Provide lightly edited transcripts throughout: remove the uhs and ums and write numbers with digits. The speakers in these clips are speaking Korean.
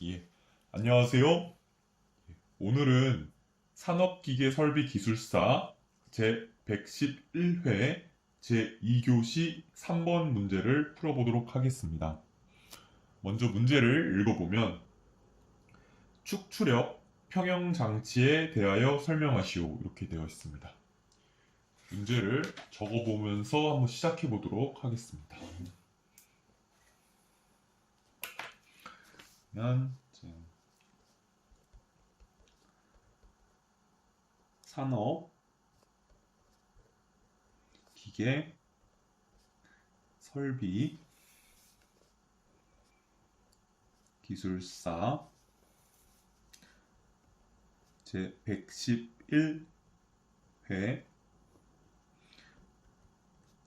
예, 안녕하세요. 오늘은 산업기계설비기술사 제111회 제2교시 3번 문제를 풀어보도록 하겠습니다. 먼저 문제를 읽어보면 축출력 평형장치에 대하여 설명하시오 이렇게 되어 있습니다. 문제를 적어보면서 한번 시작해보도록 하겠습니다. 그러면 산업 기계 설비 기술사 제111회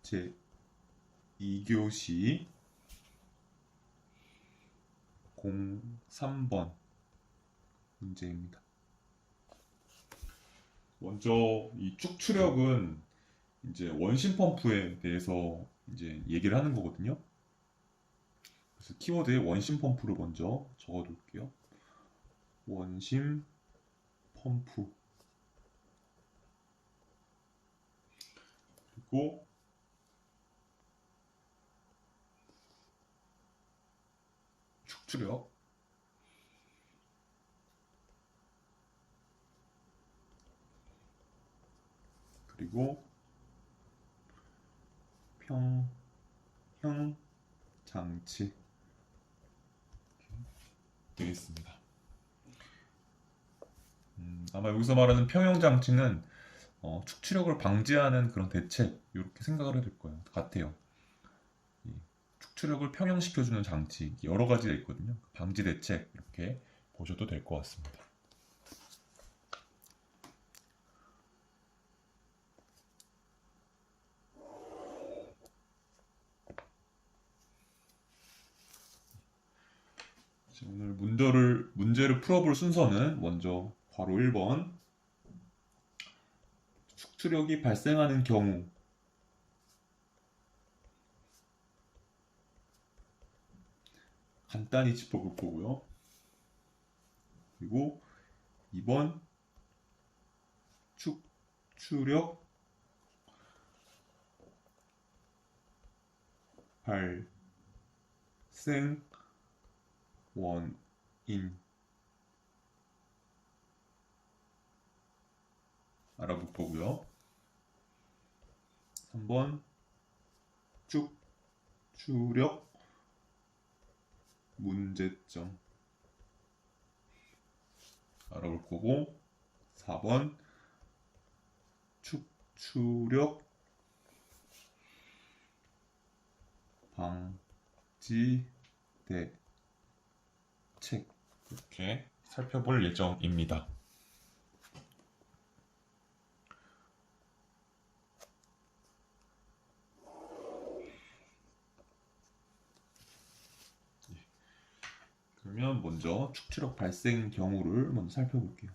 제2교시 03번 문제입니다. 먼저 이 축출력은 이제 원심 펌프에 대해서 이제 얘기를 하는 거거든요. 그래서 키워드에 원심 펌프를 먼저 적어둘게요. 원심 펌프. 그리고 축출력. 그리고 평형 장치 되겠습니다. 아마 여기서 말하는 평형 장치는 축출력을 방지하는 그런 대책 이렇게 생각을 해야 될 거예요. 같아요. 축출력을 평형시켜주는 장치 여러 가지가 있거든요. 방지 대책 이렇게 보셔도 될 것 같습니다. 오늘 문제를 풀어볼 순서는 먼저 바로 1번 축출력이 발생하는 경우 간단히 짚어볼 거고요. 그리고 2번 축출력 발생 원인 알아볼 거고요. 3번 축출력 문제점 알아볼 거고 4번 축출력 방지 대책 이렇게 살펴볼 예정입니다. 그러면 먼저 축출력 발생 경우를 먼저 살펴볼게요.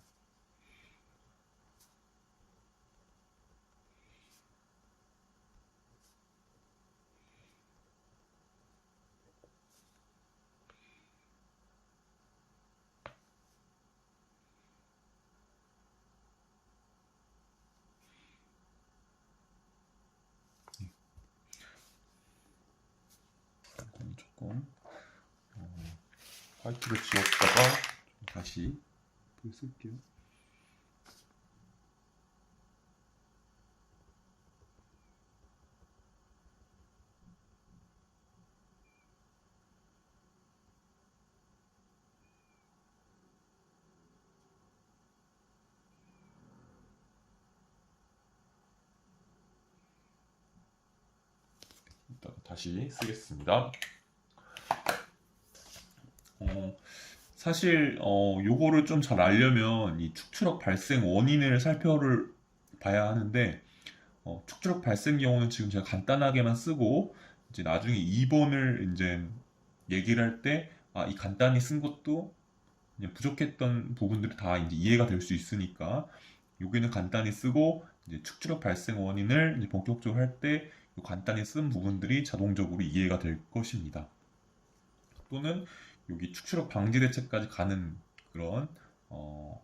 조금 화이트를 지웠다가 다시 쓸게요. 이따가 다시 쓰겠습니다. 사실 요거를 좀 잘 알려면 이 축출력 발생 원인을 살펴봐야 하는데 축출력 발생 경우는 지금 제가 간단하게만 쓰고 이제 나중에 2번을 이제 얘기를 할 때 이 간단히 쓴 것도 그냥 부족했던 부분들이 다 이제 이해가 될 수 있으니까 여기는 간단히 쓰고 이제 축출력 발생 원인을 이제 본격적으로 할 때 간단히 쓴 부분들이 자동적으로 이해가 될 것입니다. 또는 여기 축출력 방지 대책까지 가는 그런 어,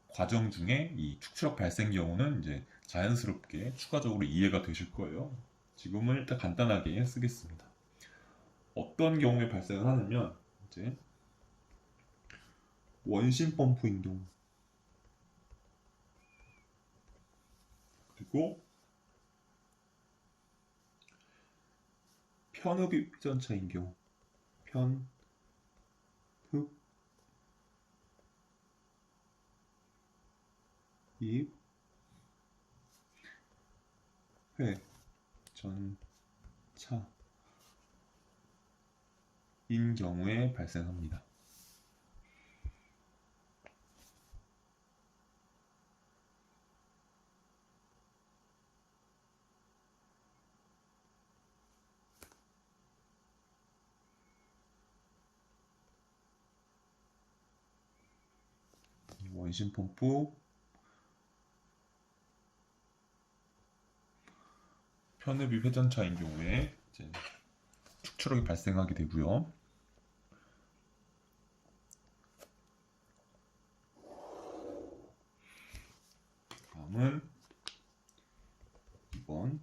과정 중에 이 축출력 발생 경우는 이제 자연스럽게 추가적으로 이해가 되실 거예요. 지금은 일단 간단하게 쓰겠습니다. 어떤 경우에 발생을 하냐면 이제 원심 펌프인 경우 그리고 편흡입 회전차인 경우 편흡입 회전차인 경우에 발생합니다. 원심 펌프 편흡입 회전차인 경우에 이제 축출력이 발생하게 되고요. 다음은 2번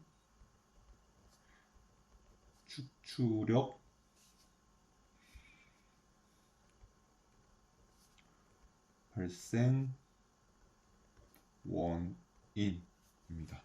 축출력 발생 원인입니다.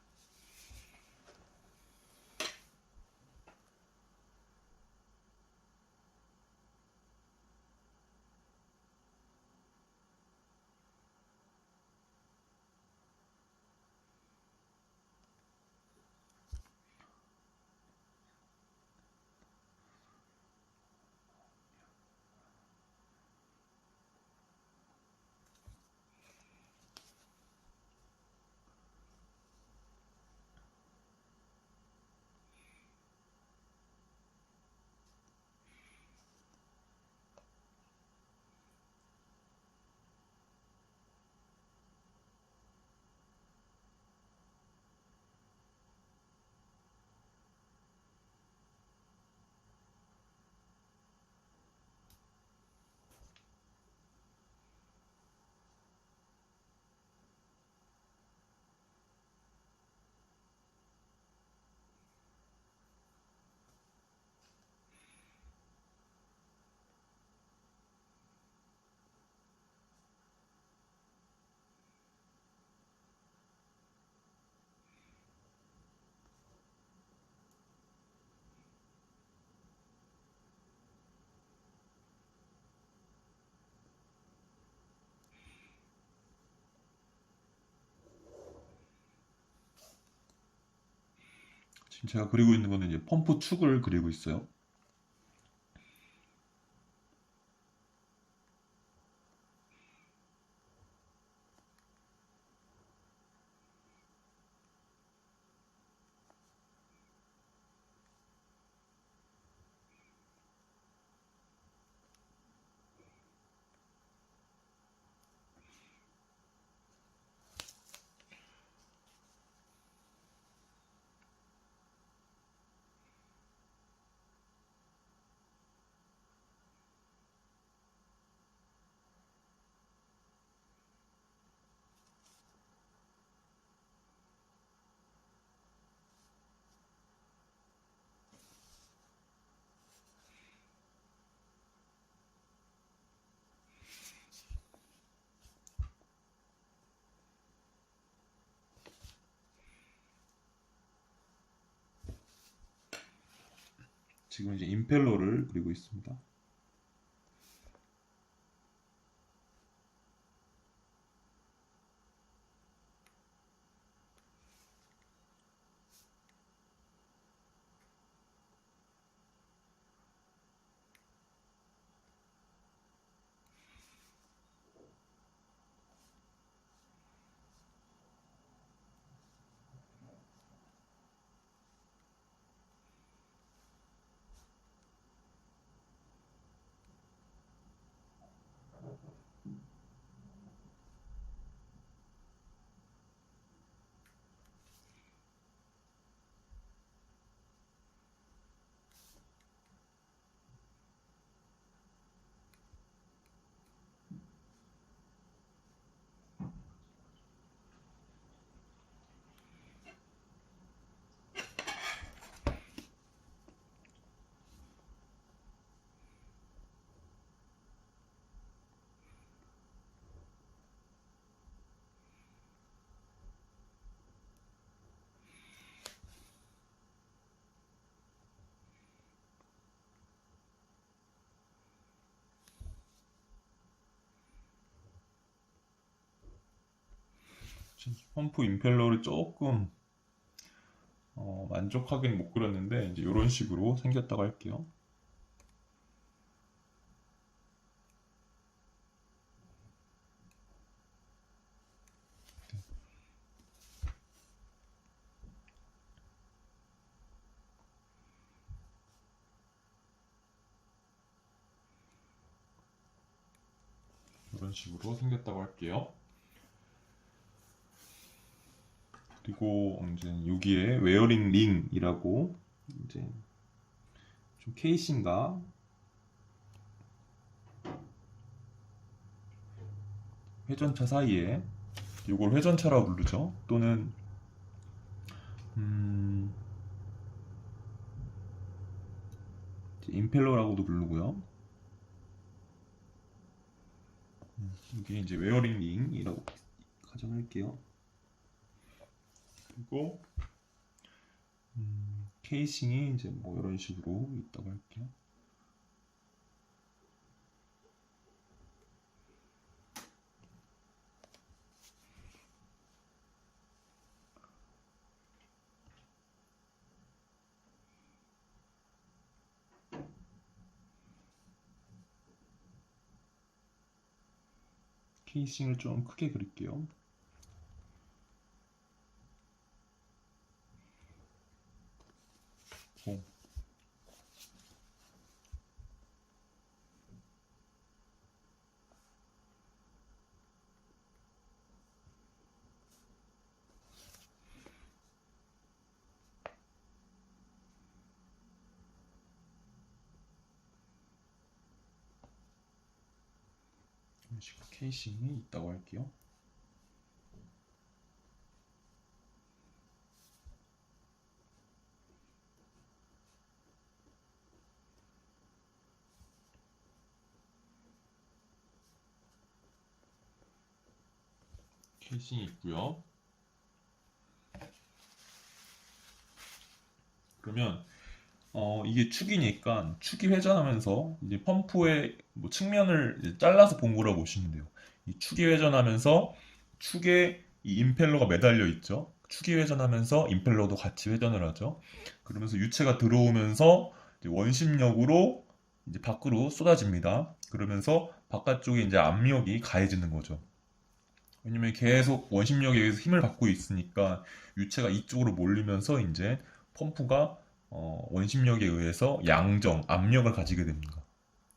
지금 제가 그리고 있는 거는 이제 펌프 축을 그리고 있어요. 지금 이제 임펠러를 그리고 있습니다. 펌프 임펠러를 조금 만족하게는 못 그렸는데 이제 이런 식으로 생겼다고 할게요. 이런 식으로 생겼다고 할게요. 그리고 이제 여기에 웨어링 링이라고 이제 좀 케이싱과 회전차 사이에, 이걸 회전차라고 부르죠. 또는 임펠러라고도 부르고요. 이게 이제 웨어링 링이라고 가정할게요. 그리고 케이싱이 이제 뭐 이런 식으로 있다고 할게요. 케이싱을 좀 크게 그릴게요. 이런 식으로 케이싱이 있다고 할게요. 케이싱이 있고요. 그러면 이게 축이니까 축이 회전하면서 이제 펌프의 뭐 측면을 이제 잘라서 본 거라고 보시면 돼요. 이 축이 회전하면서 축에 이 임펠러가 매달려 있죠. 축이 회전하면서 임펠러도 같이 회전을 하죠. 그러면서 유체가 들어오면서 이제 원심력으로 이제 밖으로 쏟아집니다. 그러면서 바깥쪽에 이제 압력이 가해지는 거죠. 왜냐면 계속 원심력에 의해서 힘을 받고 있으니까 유체가 이쪽으로 몰리면서 이제 펌프가 원심력에 의해서 양정, 압력을 가지게 됩니다.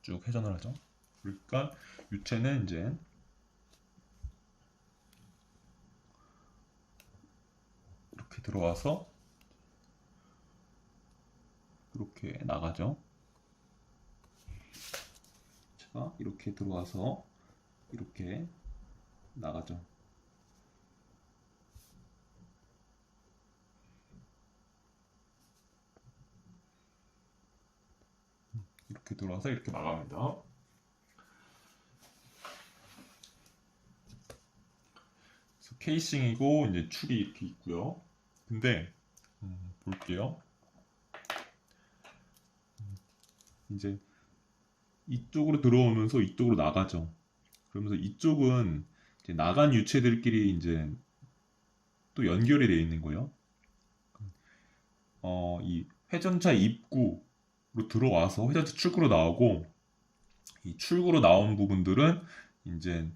쭉 회전을 하죠. 그러니까 유체는 이제 이렇게 들어와서 이렇게 나가죠. 자, 이렇게 들어와서 이렇게 나가죠. 이렇게 들어와서 이렇게 나갑니다. 그래서 케이싱이고 이제 축이 이렇게 있고요. 근데 볼게요. 이제 이쪽으로 들어오면서 이쪽으로 나가죠. 그러면서 이쪽은 이제 나간 유체들끼리 이제 또 연결이 되어 있는 거예요. 이 회전차 입구로 들어와서 회전차 출구로 나오고, 이 출구로 나온 부분들은 이제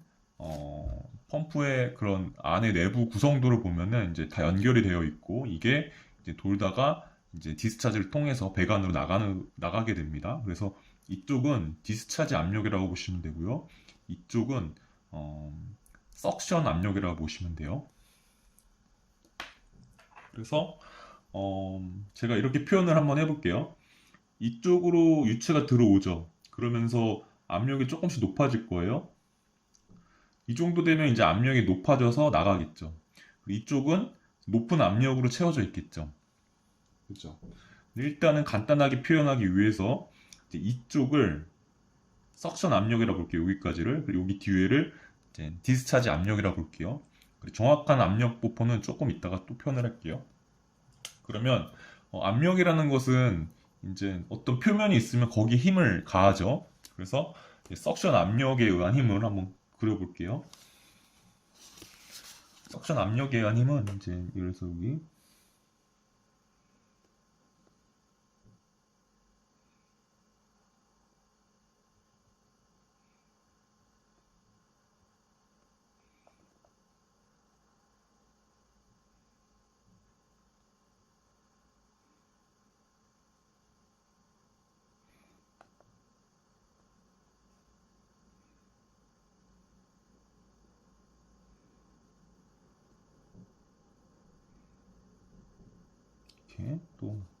펌프의 그런 안에 내부 구성도를 보면은 이제 다 연결이 되어 있고, 이게 이제 돌다가 이제 디스차지를 통해서 배관으로 나가게 됩니다. 그래서 이쪽은 디스차지 압력이라고 보시면 되고요. 이쪽은 석션 압력이라고 보시면 돼요. 그래서 제가 이렇게 표현을 한번 해볼게요. 이쪽으로 유체가 들어오죠. 그러면서 압력이 조금씩 높아질 거예요. 이 정도 되면 이제 압력이 높아져서 나가겠죠. 이쪽은 높은 압력으로 채워져 있겠죠. 그렇죠. 일단은 간단하게 표현하기 위해서 이제 이쪽을 석션 압력이라고 볼게요. 여기까지를. 그리고 여기 뒤에를 이제 디스차지 압력이라고 볼게요. 정확한 압력 보포는 조금 이따가 또 표현을 할게요. 그러면 압력이라는 것은 이제 어떤 표면이 있으면 거기에 힘을 가하죠. 그래서 석션 압력에 의한 힘을 한번 그려볼게요. 석션 압력에 의한 힘은 이제 그래서 여기 이렇게 또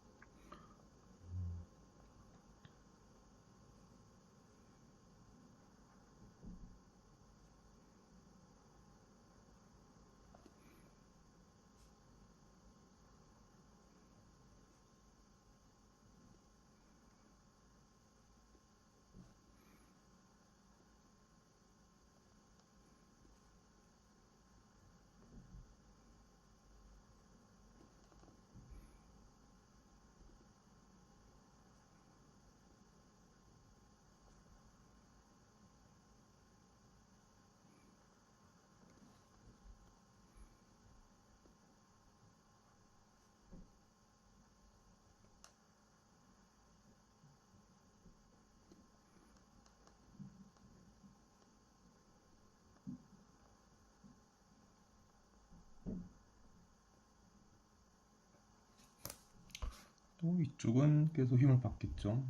또 이쪽은 계속 힘을 받겠죠.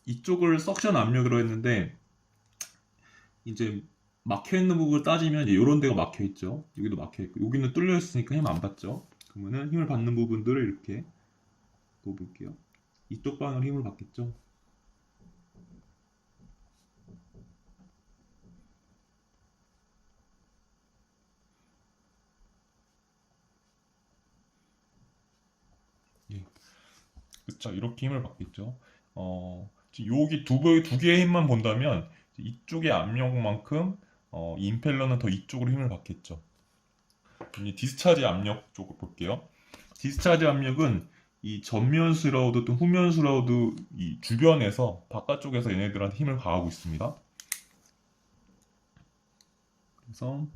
이쪽을 석션 압력으로 했는데 이제 막혀 있는 부분을 따지면 이제 이런 데가 막혀 있죠. 여기도 막혀 있고 여기는 뚫려 있으니까 힘 안 받죠. 그러면은 힘을 받는 부분들을 이렇게 놓을게요. 이쪽 방향으로 힘을 받겠죠. 예. 그쵸. 이렇게 힘을 받겠죠. 지금 여기 두 개의 힘만 본다면 이쪽의 압력만큼 임펠러는 더 이쪽으로 힘을 받겠죠. 이제 디스차지 압력 쪽을 볼게요. 디스차지 압력은 이 전면 스라우드 또 후면 스라우드 이 주변에서 바깥쪽에서 얘네들한테 힘을 가하고 있습니다. 그래서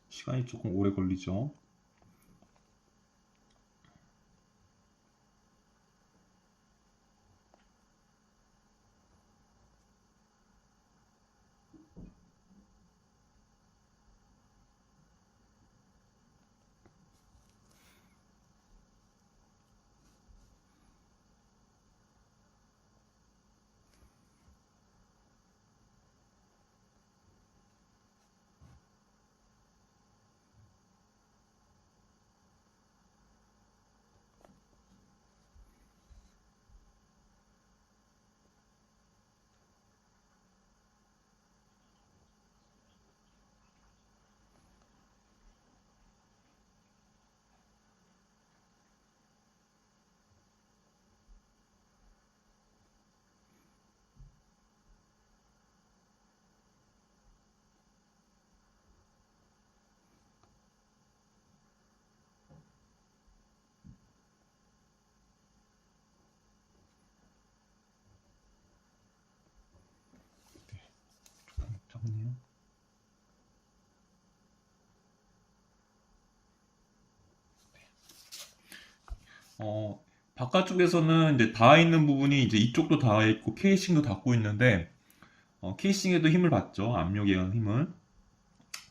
시간이 조금 오래 걸리죠. 어, 바깥쪽에서는 이제 닿아 있는 부분이 이제 이쪽도 닿아 있고 케이싱도 닿고 있는데 케이싱에도 힘을 받죠. 압력에 의한 힘은.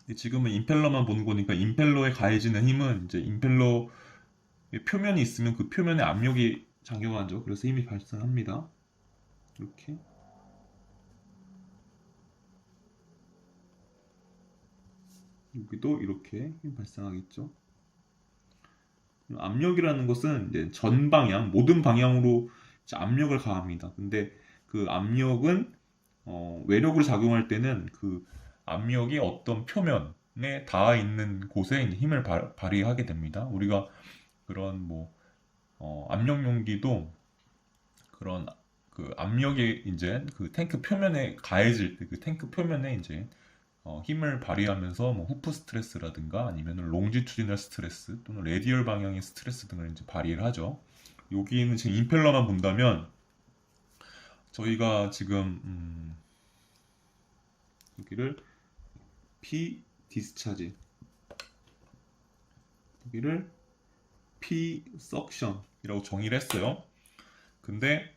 근데 지금은 임펠러만 보는 거니까 임펠러에 가해지는 힘은 이제 임펠러 표면이 있으면 그 표면에 압력이 작용하죠. 그래서 힘이 발생합니다. 이렇게. 여기도 이렇게 힘 발생하겠죠. 압력이라는 것은 이제 전 방향, 모든 방향으로 이제 압력을 가합니다. 근데 그 압력은 외력으로 작용할 때는 그 압력이 어떤 표면에 닿아 있는 곳에 이제 힘을 발휘하게 됩니다. 우리가 그런 뭐 압력 용기도 그런 그 압력이 이제 그 탱크 표면에 가해질 때 그 탱크 표면에 이제 힘을 발휘하면서 뭐 후프 스트레스라든가 아니면 롱지투디널 스트레스 또는 레디얼 방향의 스트레스 등을 이제 발휘를 하죠. 여기는 지금 임펠러만 본다면 저희가 지금 여기를 P 디스차지, 여기를 P 석션이라고 정의를 했어요. 근데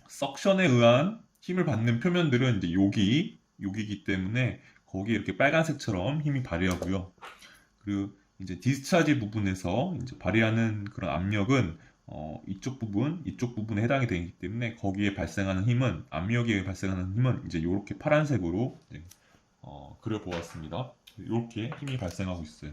석션에 의한 힘을 받는 표면들은 이제 여기이기 때문에 거기에 이렇게 빨간색처럼 힘이 발휘하고요. 그리고 이제 디스차지 부분에서 이제 발휘하는 그런 압력은 이쪽 부분에 해당이 되기 때문에 거기에 발생하는 힘은 압력에 발생하는 힘은 이제 이렇게 파란색으로 이제, 그려보았습니다. 이렇게 힘이 발생하고 있어요.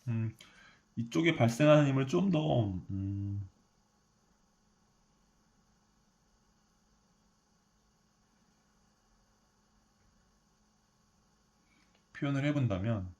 음, 이쪽에 발생하는 힘을 좀 더 표현을 해본다면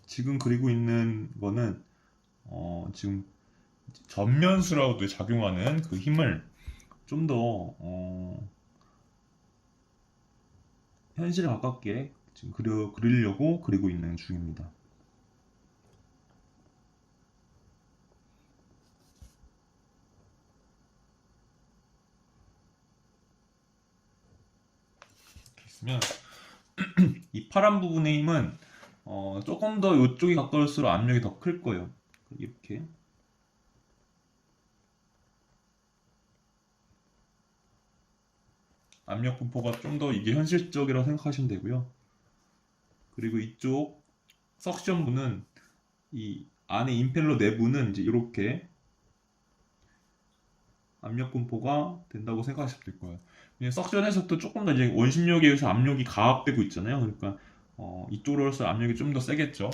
지금 그리고 있는 거는 지금 전면수라고도 작용하는 그 힘을 좀 더 현실에 가깝게 지금 그리려고 그리고 있는 중입니다. 이렇게 있으면 이 파란 부분의 힘은 조금 더 이쪽이 가까울수록 압력이 더 클 거예요. 이렇게 압력 분포가 좀 더 이게 현실적이라고 생각하시면 되고요. 그리고 이쪽 석션부는 이 안에 임펠러 내부는 이제 이렇게 압력 분포가 된다고 생각하시면 될 거예요. 석션에서도 조금 더 이제 원심력에 의해서 압력이 가압되고 있잖아요. 그러니까 이쪽으로서 압력이 좀 더 세겠죠.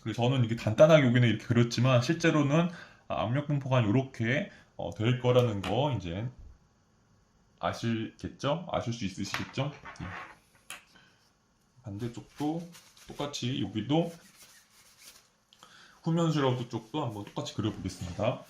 그래서 저는 이게 간단하게 여기는 이렇게 그렸지만 실제로는 압력 분포가 이렇게 될 거라는 거 이제 아시겠죠? 아실 수 있으시겠죠? 반대쪽도 똑같이 여기도 후면 슈라우드 쪽도 한번 똑같이 그려보겠습니다.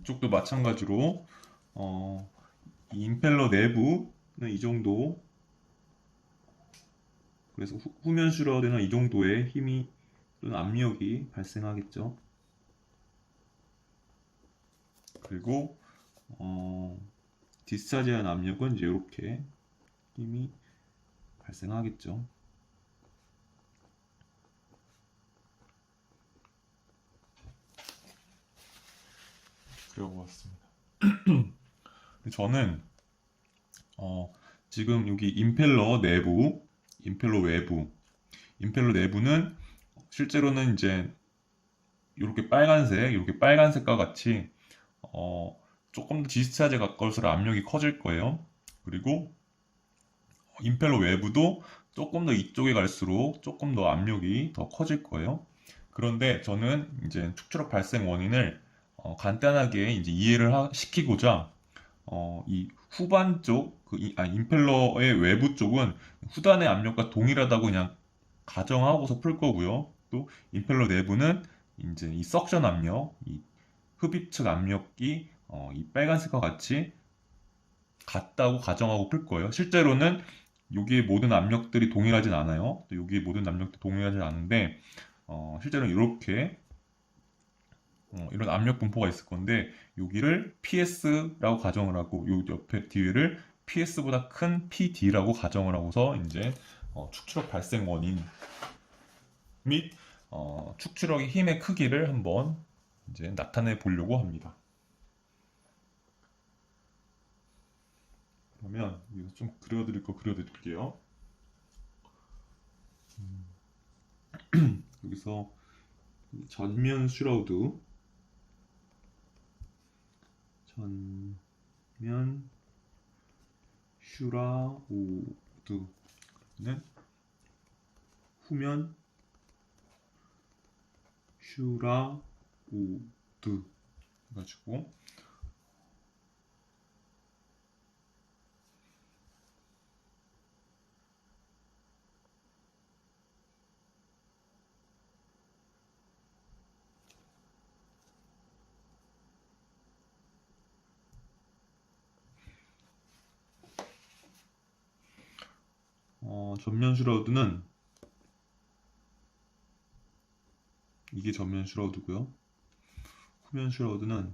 이쪽도 마찬가지로 이 임펠러 내부는 이 정도, 그래서 후면 슈러드는 이 정도의 힘이 또는 압력이 발생하겠죠. 그리고 디스차지한 압력은 이제 이렇게 힘이 발생하겠죠. 그려보았습니다. 저는 지금 여기 임펠러 내부, 임펠러 외부, 임펠러 내부는 실제로는 이제 이렇게 빨간색과 같이 조금 더 디스차지에 가까울수록 압력이 커질 거예요. 그리고 임펠러 외부도 조금 더 이쪽에 갈수록 조금 더 압력이 더 커질 거예요. 그런데 저는 이제 축출력 발생 원인을 간단하게 이제 이해를 시키고자 이 후반 쪽, 임펠러의 외부 쪽은 후단의 압력과 동일하다고 그냥 가정하고서 풀 거고요. 또 임펠러 내부는 이제 이 석션 압력, 이 흡입 측 압력이 이 빨간색과 같이 같다고 가정하고 풀 거예요. 실제로는 여기에 모든 압력들이 동일하진 않아요. 또 여기에 모든 압력들이 동일하진 않은데 실제로는 이렇게 이런 압력 분포가 있을 건데 여기를 PS라고 가정을 하고 요 옆에 뒤를 PS보다 큰 PD라고 가정을 하고서 이제 축출력 발생 원인 및 축출력의 힘의 크기를 한번 이제 나타내 보려고 합니다. 그러면 여기서 좀 그려드릴 거 그려드릴게요. 여기서 전면 슈라우드, 전면 슈라우드는 후면 슈라우드 해가지고 전면 슈라우드는 이게 전면 슈라우드고요. 후면 슈라우드는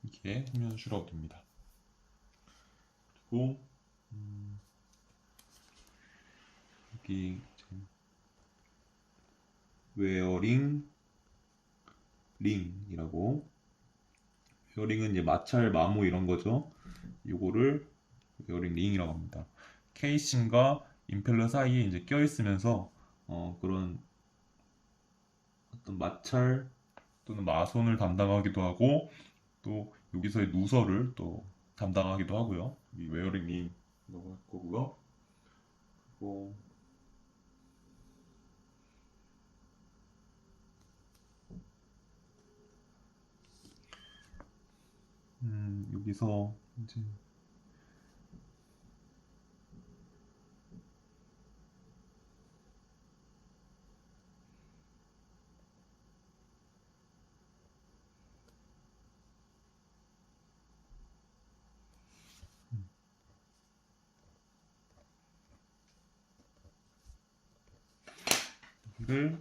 이게 후면 슈라우드입니다. 그리고 여기 웨어링 링이라고, 웨어링은 이제 마찰, 마모 이런 거죠. 요거를 웨어링 링이라고 합니다. 케이싱과 임펠러 사이에 이제 껴 있으면서 그런 어떤 마찰 또는 마손을 담당하기도 하고 또 여기서의 누설을 또 담당하기도 하고요. 이 웨어링 링이라고 할 거고요. 그리고 여기서 이제 이거를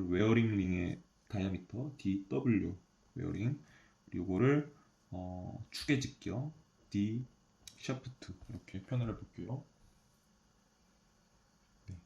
웨어링 링의 다이아미터 DW 웨어링, 요거를 축의 직경 D 샤프트 이렇게 표현을 해볼게요. 네.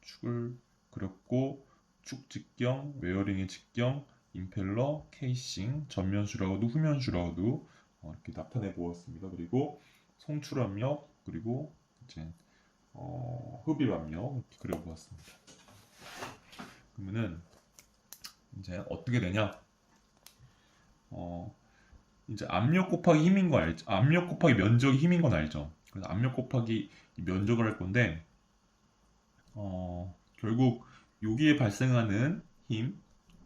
축을 그렸고 축 직경, 웨어링의 직경, 임펠러, 케이싱, 전면 슈라우드, 후면 슈라우드 이렇게 나타내 보았습니다. 그리고 송출 압력, 그리고 이제 흡입 압력 이렇게 그려보았습니다. 그러면은 이제 어떻게 되냐? 이제 압력 곱하기 힘인 거 알죠? 압력 곱하기 면적이 힘인 건 알죠? 그래서 압력 곱하기 면적을 할 건데 결국 여기에 발생하는 힘,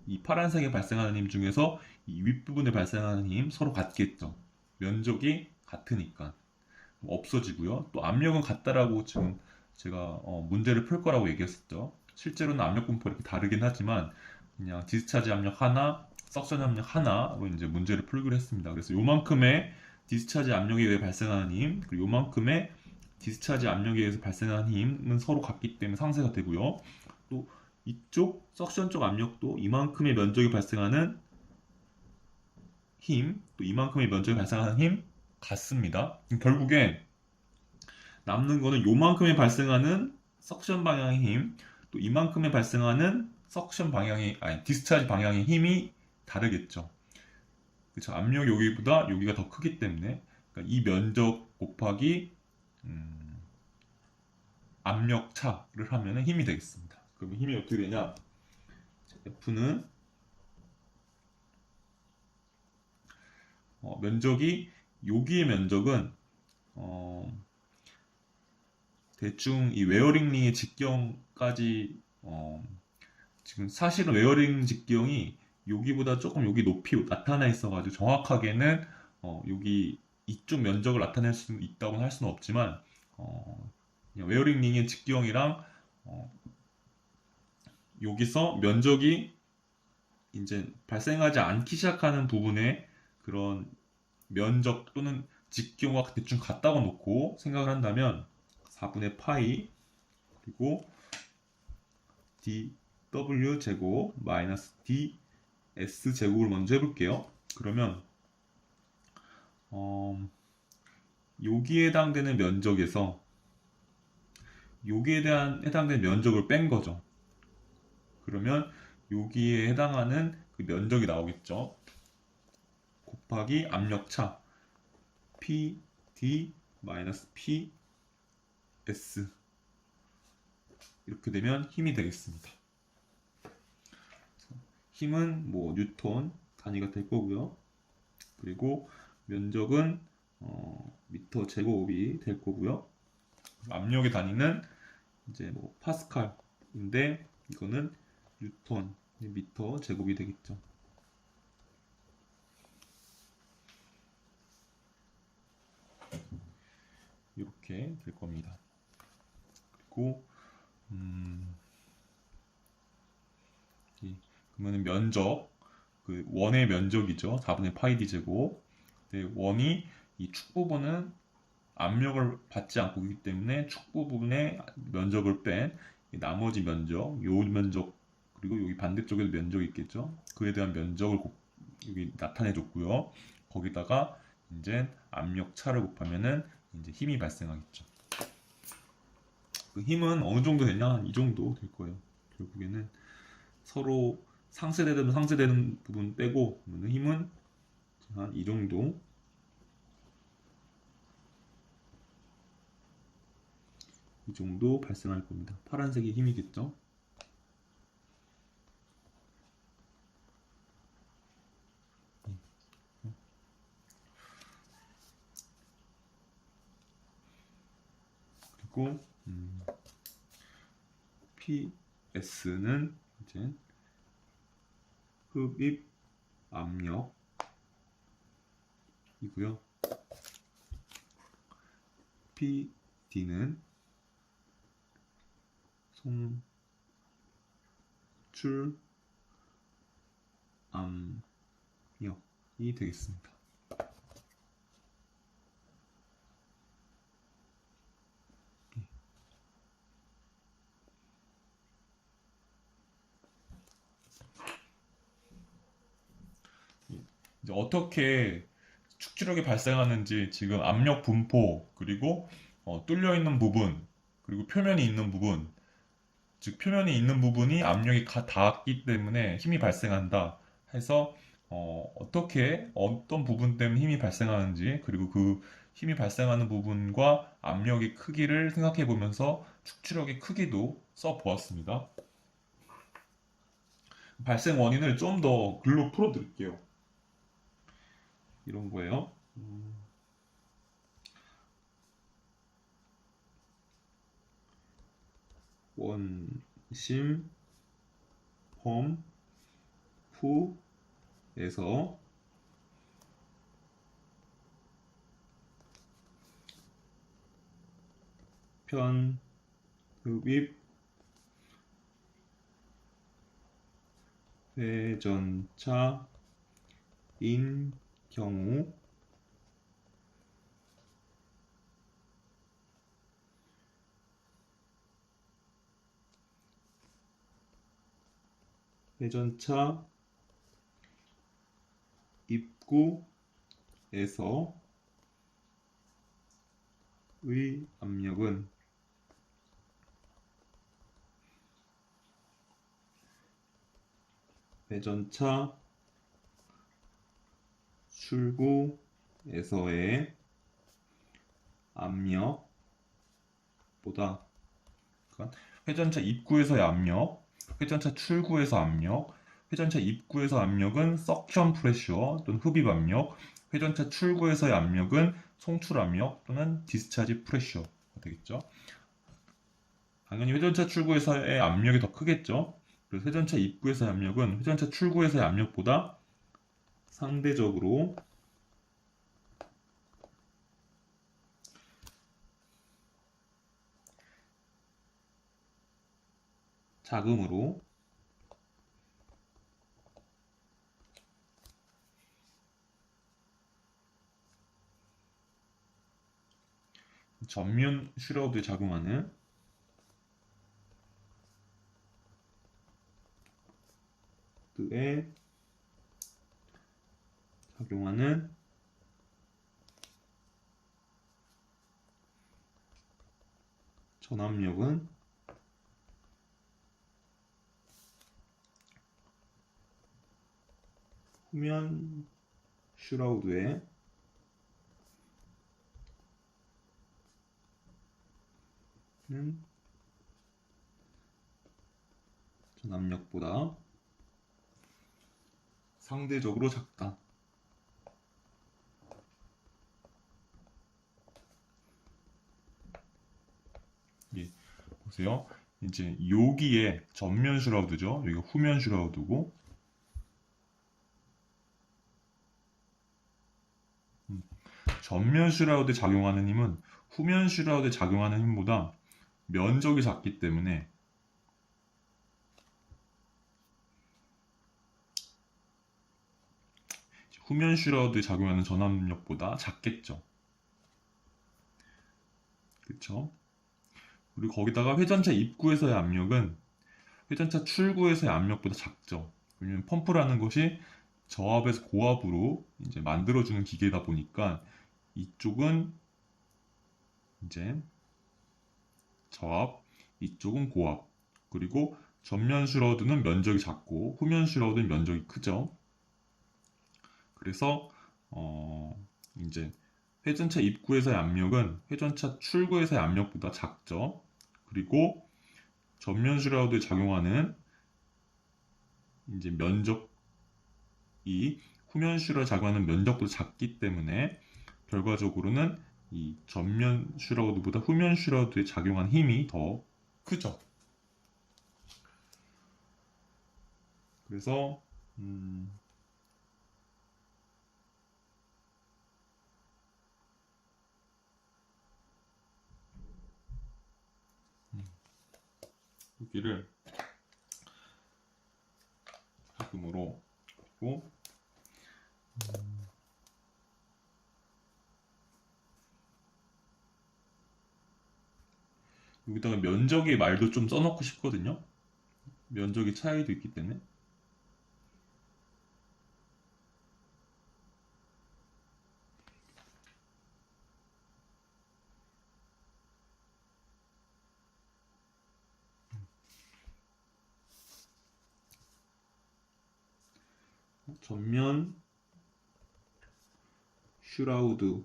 이 파란색에 발생하는 힘 중에서 이 윗부분에 발생하는 힘 서로 같겠죠. 면적이 같으니까 없어지고요. 또 압력은 같다라고 지금 제가 문제를 풀 거라고 얘기했었죠. 실제로는 압력 분포가 이렇게 다르긴 하지만 그냥 디스차지 압력 하나, 석션 압력 하나로 이제 문제를 풀기로 했습니다. 그래서 요만큼의 디스차지 압력에 의해 발생하는 힘, 그리고 요만큼의 디스차지 압력에 의해서 발생하는 힘은 서로 같기 때문에 상쇄가 되고요. 또 이쪽 석션 쪽 압력도 이만큼의 면적이 발생하는 힘, 또 이만큼의 면적이 발생하는 힘 같습니다. 결국에 남는 거는 요만큼에 발생하는 석션 방향의 힘, 또 이만큼에 발생하는 석션 방향의, 아니, 디스차지 방향의 힘이 다르겠죠. 그쵸. 압력이 여기보다 여기가 더 크기 때문에, 그러니까 이 면적 곱하기, 압력 차를 하면 힘이 되겠습니다. 그럼 힘이 어떻게 되냐? F는, 면적이, 여기의 면적은, 어, 대충 이 웨어링 링의 직경까지 지금 사실은 웨어링 직경이 여기보다 조금 여기 높이 나타나 있어가지고 정확하게는 여기 이쪽 면적을 나타낼 수 있다고 할 수는 없지만 그냥 웨어링 링의 직경이랑 어, 여기서 면적이 이제 발생하지 않기 시작하는 부분에 그런 면적 또는 직경과 대충 같다고 놓고 생각을 한다면 4분의 파이 그리고 dw 제곱 마이너스 ds 제곱을 먼저 해볼게요. 그러면 여기에 해당되는 면적에서 여기에 대한 해당되는 면적을 뺀 거죠. 그러면 여기에 해당하는 그 면적이 나오겠죠. 곱하기 압력차 PD 마이너스 PS 이렇게 되면 힘이 되겠습니다. 힘은 뭐 뉴턴 단위가 될 거고요. 그리고 면적은 미터 제곱이 될 거고요. 압력의 단위는 이제 뭐 파스칼인데 이거는 뉴턴 미터 제곱이 되겠죠. 이렇게 될 겁니다. 그리고 그러면 면적 그 원의 면적이죠. 4분의 파이 d 제곱. 근데 원이 이 축 부분은 압력을 받지 않고 있기 때문에 축 부분의 면적을 뺀 나머지 면적, 요 면적 그리고 여기 반대쪽에도 면적이 있겠죠. 그에 대한 면적을 여기 나타내 줬고요. 거기다가 이제 압력 차를 곱하면은 이제 힘이 발생하겠죠. 그 힘은 어느 정도 되냐? 한 이 정도 될 거예요. 결국에는 서로 상쇄되는 부분 빼고 힘은 한 이 정도 발생할 겁니다. 파란색이 힘이겠죠. 그리고 PS는 이제 흡입 압력이고요. PD는 송출 압력이 되겠습니다. 이제 어떻게 축지력이 발생하는지 지금 압력 분포 그리고 뚫려 있는 부분 그리고 표면이 있는 부분 즉 표면이 있는 부분이 압력이 닿았기 때문에 힘이 발생한다 해서 어떻게 어떤 부분 때문에 힘이 발생하는지 그리고 그 힘이 발생하는 부분과 압력의 크기를 생각해 보면서 축출력의 크기도 써 보았습니다. 발생 원인을 좀 더 글로 풀어 드릴게요. 이런 거예요. 원심 펌프에서 편흡입 회전차인 경우 회전차 입구에서의 압력은 회전차 출구에서의 압력보다, 그러니까 회전차 입구에서의 압력, 회전차 출구에서 압력, 회전차 입구에서 압력은 석션 프레셔 또는 흡입 압력, 회전차 출구에서의 압력은 송출 압력 또는 디스차지 프레셔가 되겠죠. 당연히 회전차 출구에서의 압력이 더 크겠죠. 그래서 회전차 입구에서의 압력은 회전차 출구에서의 압력보다 상대적으로 자금으로 전면 슈라우드에 작용하는 전압력은 후면 슈라우드의 전압력보다 상대적으로 작다. 예, 보세요. 이제 여기에 전면 슈라우드죠. 여기가 후면 슈라우드고, 전면 슈라우드에 작용하는 힘은 후면 슈라우드에 작용하는 힘보다 면적이 작기 때문에 후면 슈라우드에 작용하는 전압력보다 작겠죠. 그쵸? 그리고 거기다가 회전차 입구에서의 압력은 회전차 출구에서의 압력보다 작죠. 왜냐면 펌프라는 것이 저압에서 고압으로 이제 만들어주는 기계다 보니까 이쪽은 이제 저압, 이쪽은 고압. 그리고 전면 슈라우드는 면적이 작고 후면 슈라우드는 면적이 크죠. 그래서 이제 회전차 입구에서의 압력은 회전차 출구에서의 압력보다 작죠. 그리고 전면 슈라우드에 작용하는 이제 면적이 후면 슈라우드에 작용하는 면적보다 작기 때문에 결과적으로는 이 전면 슈라우드보다 후면 슈라우드에 작용한 힘이 더 크죠. 그래서 여기를 자금으로 그리고 여기다가 면적의 말도 좀 써놓고 싶거든요. 면적의 차이도 있기 때문에. 전면 슈라우드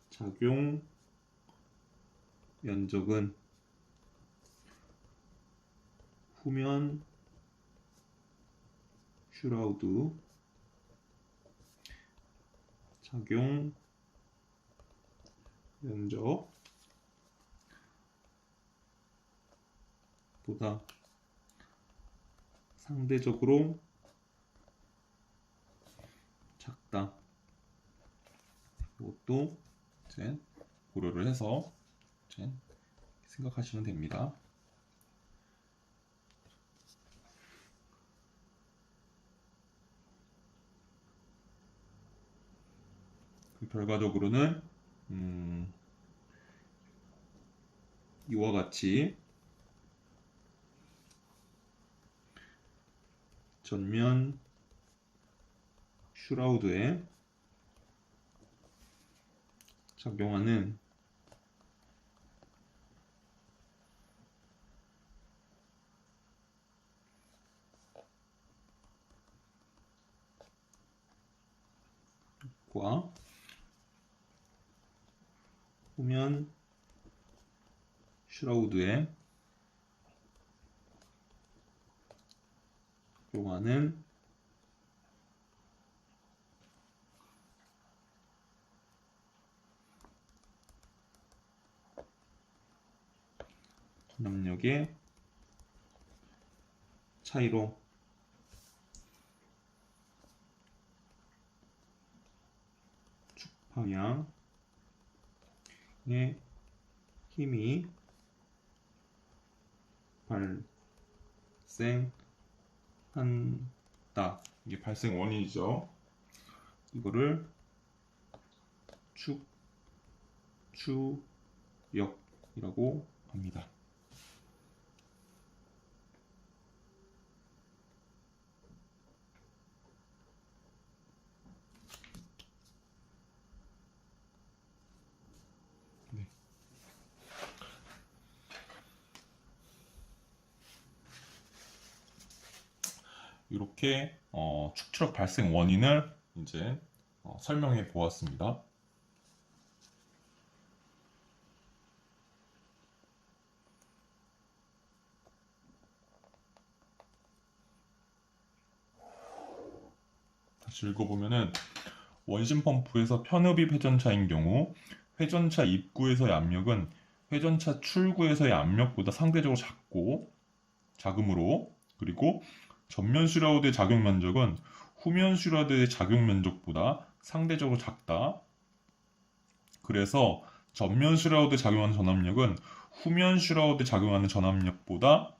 작용 면적은 후면 슈라우드 작용 면적 보다 상대적으로 작다. 이것도 이제 고려를 해서 이제 생각하시면 됩니다. 결과적으로는 이와 같이 전면 슈라우드에 작용하는 과 후면 슈라우드에 작용하는 전압력의 차이로 축 방향의 힘이 발생한다. 이게 발생 원인이죠. 이거를 축추력이라고 합니다. 네. 이렇게 축출력 발생 원인을 이제 설명해 보았습니다. 다시 읽어보면은 원심 펌프에서 편흡입 회전차인 경우 회전차 입구에서의 압력은 회전차 출구에서의 압력보다 상대적으로 작으므로, 그리고 전면 슈라우드의 작용 면적은 후면 슈라우드의 작용 면적보다 상대적으로 작다. 그래서 전면 슈라우드에 작용하는 전압력은 후면 슈라우드에 작용하는 전압력보다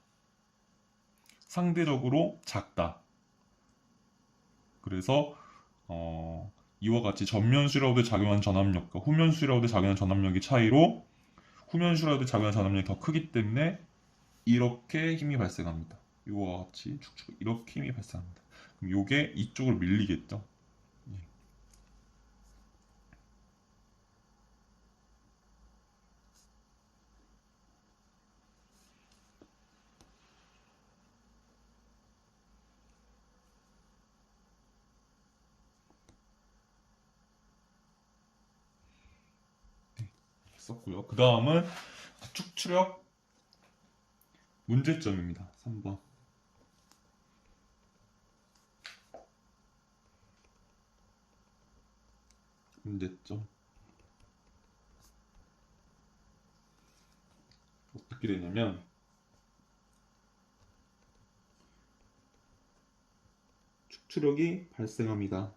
상대적으로 작다. 그래서 이와 같이 전면 슈라우드에 작용하는 전압력과 후면 슈라우드에 작용하는 전압력의 차이로 후면 슈라우드에 작용하는 전압력이 더 크기 때문에 이렇게 힘이 발생합니다. 이와 같이 축축 이렇게 힘이 발생합니다. 그럼 이게 이쪽으로 밀리겠죠. 예. 썼고요. 그 다음은 축출력 문제점입니다. 3번. 문제점. 어떻게 되냐면 축출력이 발생합니다.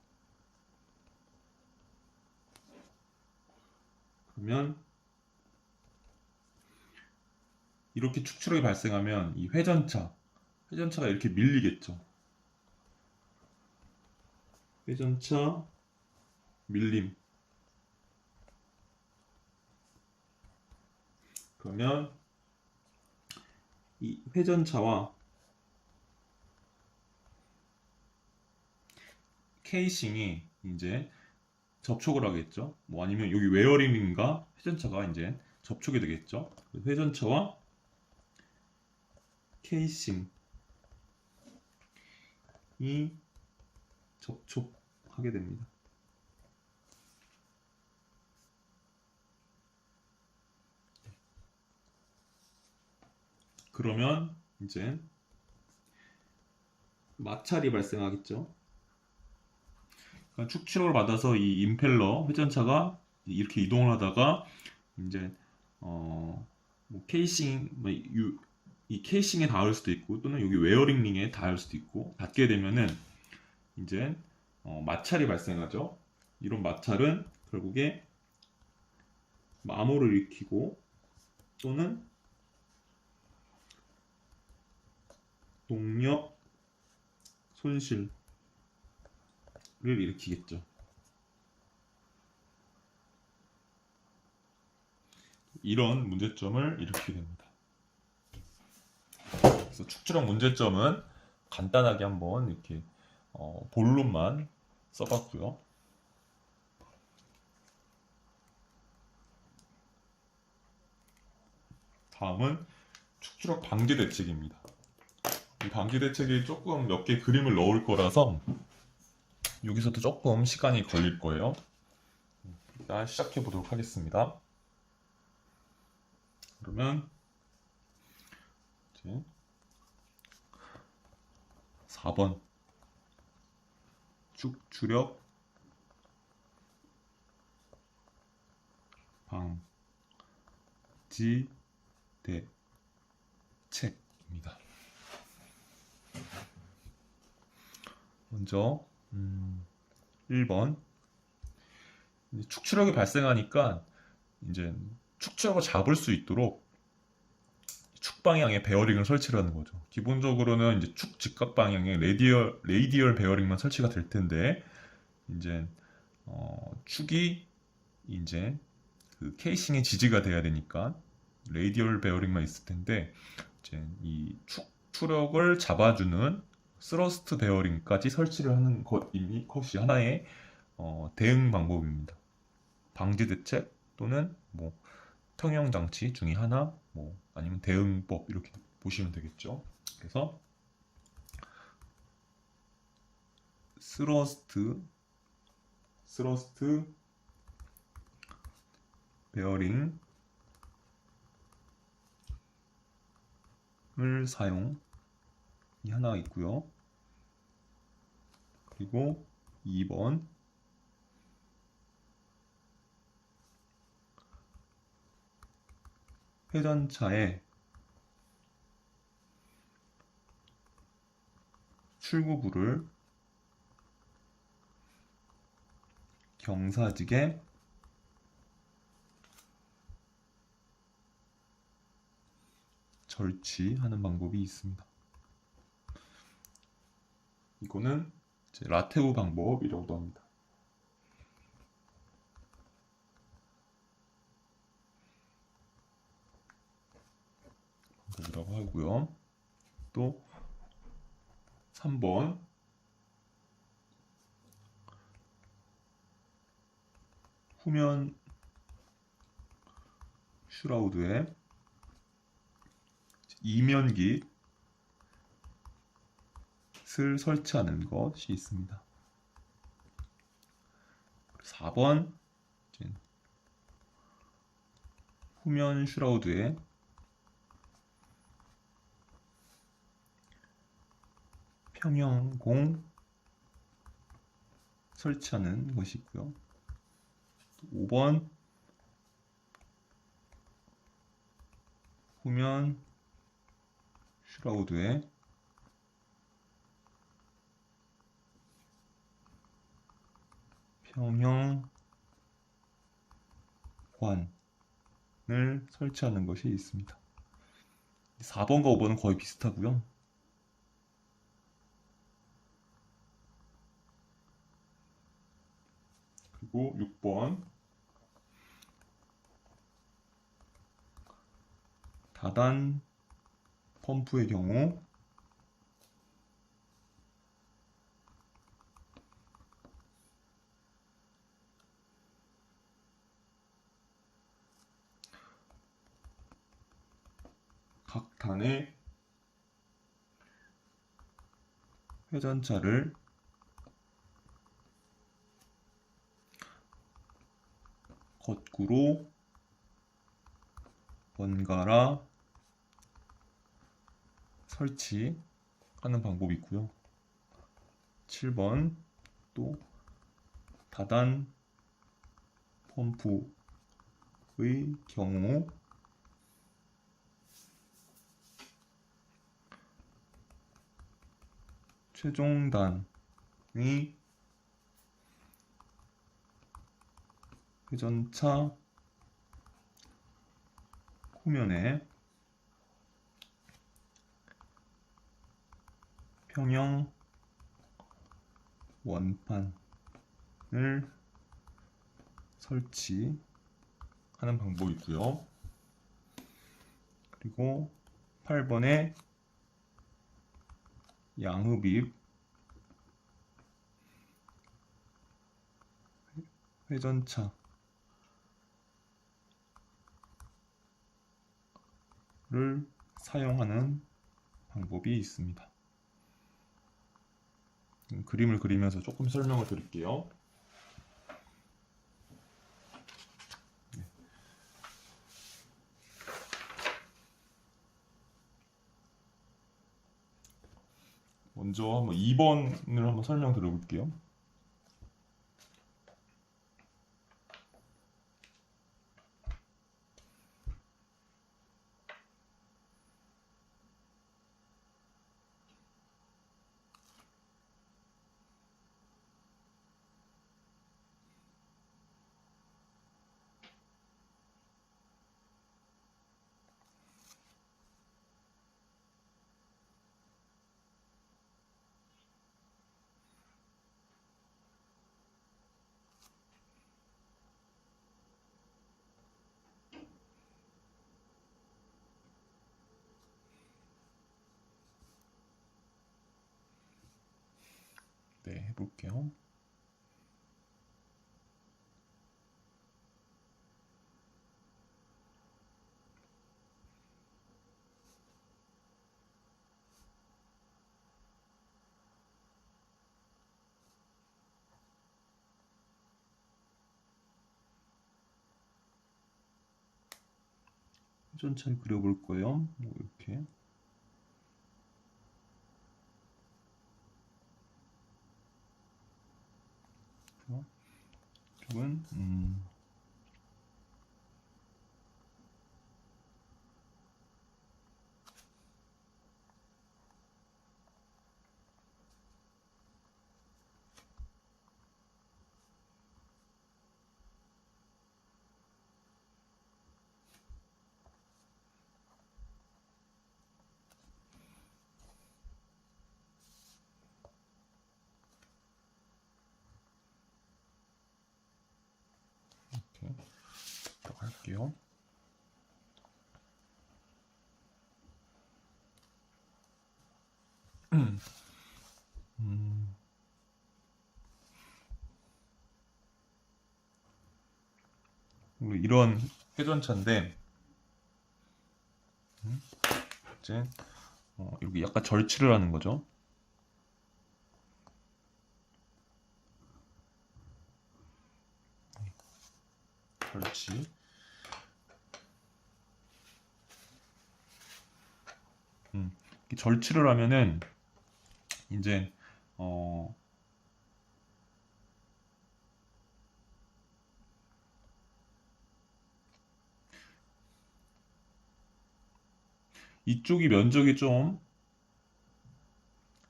그러면 이렇게 축출력이 발생하면 이 회전차가 이렇게 밀리겠죠. 회전차 밀림. 그러면 이 회전차와 케이싱이 이제 접촉을 하겠죠. 뭐 아니면 여기 웨어링인가 회전차가 이제 접촉이 되겠죠. 회전차와 케이싱이 접촉하게 됩니다. 그러면 이제 마찰이 발생하겠죠. 그러니까 축출력을 받아서 이 임펠러 회전차가 이렇게 이동을 하다가 이제 뭐 케이싱 이 케이싱에 닿을 수도 있고 또는 여기 웨어링 링에 닿을 수도 있고 닿게 되면은 이제 마찰이 발생하죠. 이런 마찰은 결국에 암호를 일으키고 또는 동력 손실을 일으키겠죠. 이런 문제점을 일으키게 됩니다. 그래서 축출력 문제점은 간단하게 한번 이렇게 본론만 써봤고요. 다음은 축출력 방지 대책입니다. 이 방지 대책이 조금 몇 개 그림을 넣을 거라서 여기서도 조금 시간이 걸릴 거예요. 일단 시작해 보도록 하겠습니다. 그러면 이제 4번 축출력 방지 대책입니다. 먼저 1번 축출력이 발생하니까 이제 축출력을 잡을 수 있도록 축 방향에 베어링을 설치를 하는 거죠. 기본적으로는 이제 축 직각 방향에 레이디얼 베어링만 설치가 될 텐데 이제 축이 이제 그 케이싱에 지지가 돼야 되니까 레이디얼 베어링만 있을 텐데 이제 이 축출력을 잡아주는 스러스트 베어링까지 설치를 하는 것이 하나의 대응 방법입니다. 방지 대책 또는 뭐 평형 장치 중에 하나, 뭐 아니면 대응법 이렇게 보시면 되겠죠. 그래서 스러스트 베어링을 사용이 하나 있고요. 그리고 2번 회전차의 출구부를 경사지게 절취하는 방법이 있습니다. 이거는 이제 라테우 방법이라고도 합니다. 방법이라고 하고요. 또 3번 후면 슈라우드에 이면깃을 설치하는 것이 있습니다. 4번 후면 슈라우드에 평형공 설치하는 것이 있고요. 5번 후면 슈라우드에 평형관을 설치하는 것이 있습니다. 4번과 5번은 거의 비슷하고요. 그리고 6번 다단 펌프의 경우 각 단의 회전차를 거꾸로 번갈아 설치하는 방법이 있고요. 7번 또 다단 펌프의 경우 최종단이 회전차 후면에 평형 원판을 설치하는 방법이고요. 그리고 8번에 양흡입 회전차를 사용하는 방법이 있습니다. 그림을 그리면서 조금 설명을 드릴게요. 먼저 한번 2번을 한번 설명 드려볼게요. 네, 해볼게요. 회전차를 그려볼 거예요. 이렇게. 이쪽은 이렇게 할게요. 이런 회전차인데 이제 여기 약간 절치를 하는 거죠. 절치. 이렇게 절치를 하면은 이제 이쪽이 면적이 좀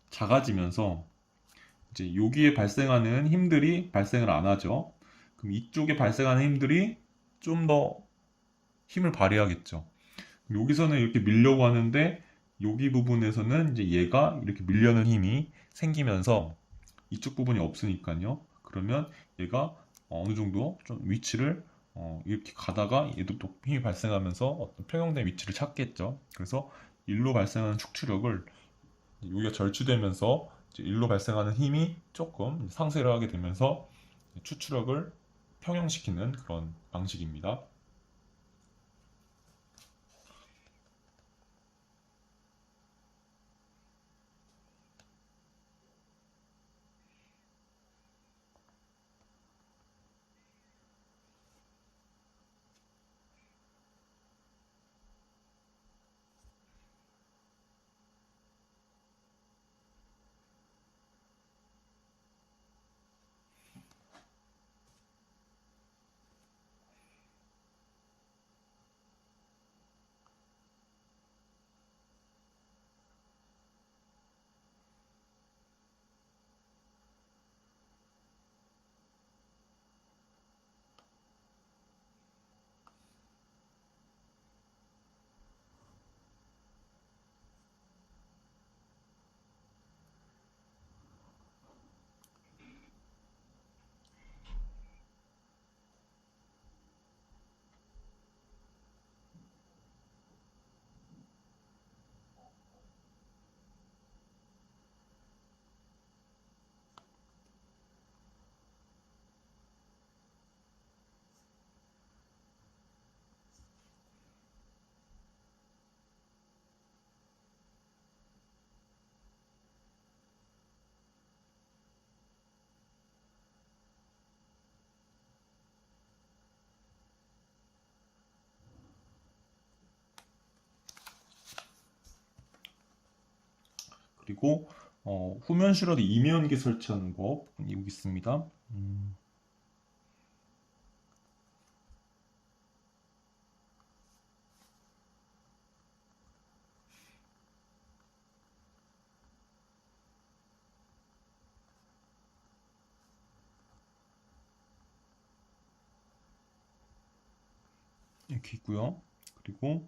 작아지면서 이제 여기에 발생하는 힘들이 발생을 안 하죠. 그럼 이쪽에 발생하는 힘들이 좀 더 힘을 발휘하겠죠. 여기서는 이렇게 밀려고 하는데 여기 부분에서는 이제 얘가 이렇게 밀려는 힘이 생기면서 이쪽 부분이 없으니까요. 그러면 얘가 어느 정도 좀 위치를 이렇게 가다가 얘도 또 힘이 발생하면서 어떤 평형된 위치를 찾겠죠. 그래서 일로 발생하는 축출력을 여기가 절취되면서 이제 일로 발생하는 힘이 조금 상쇄를 하게 되면서 추출력을 평형시키는 그런 방식입니다. 그리고 후면 슈러드 이면기 설치하는 법 여기 있습니다. 이렇게 있고요. 그리고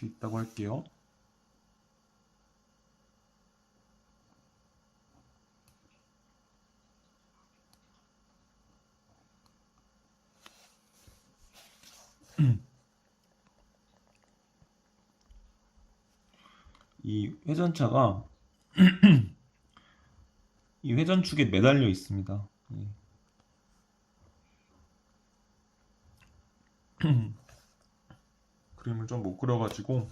이렇게 있다고 할게요. 이 회전차가 이 회전축에 매달려 있습니다. 그림을 좀 못 그려가지고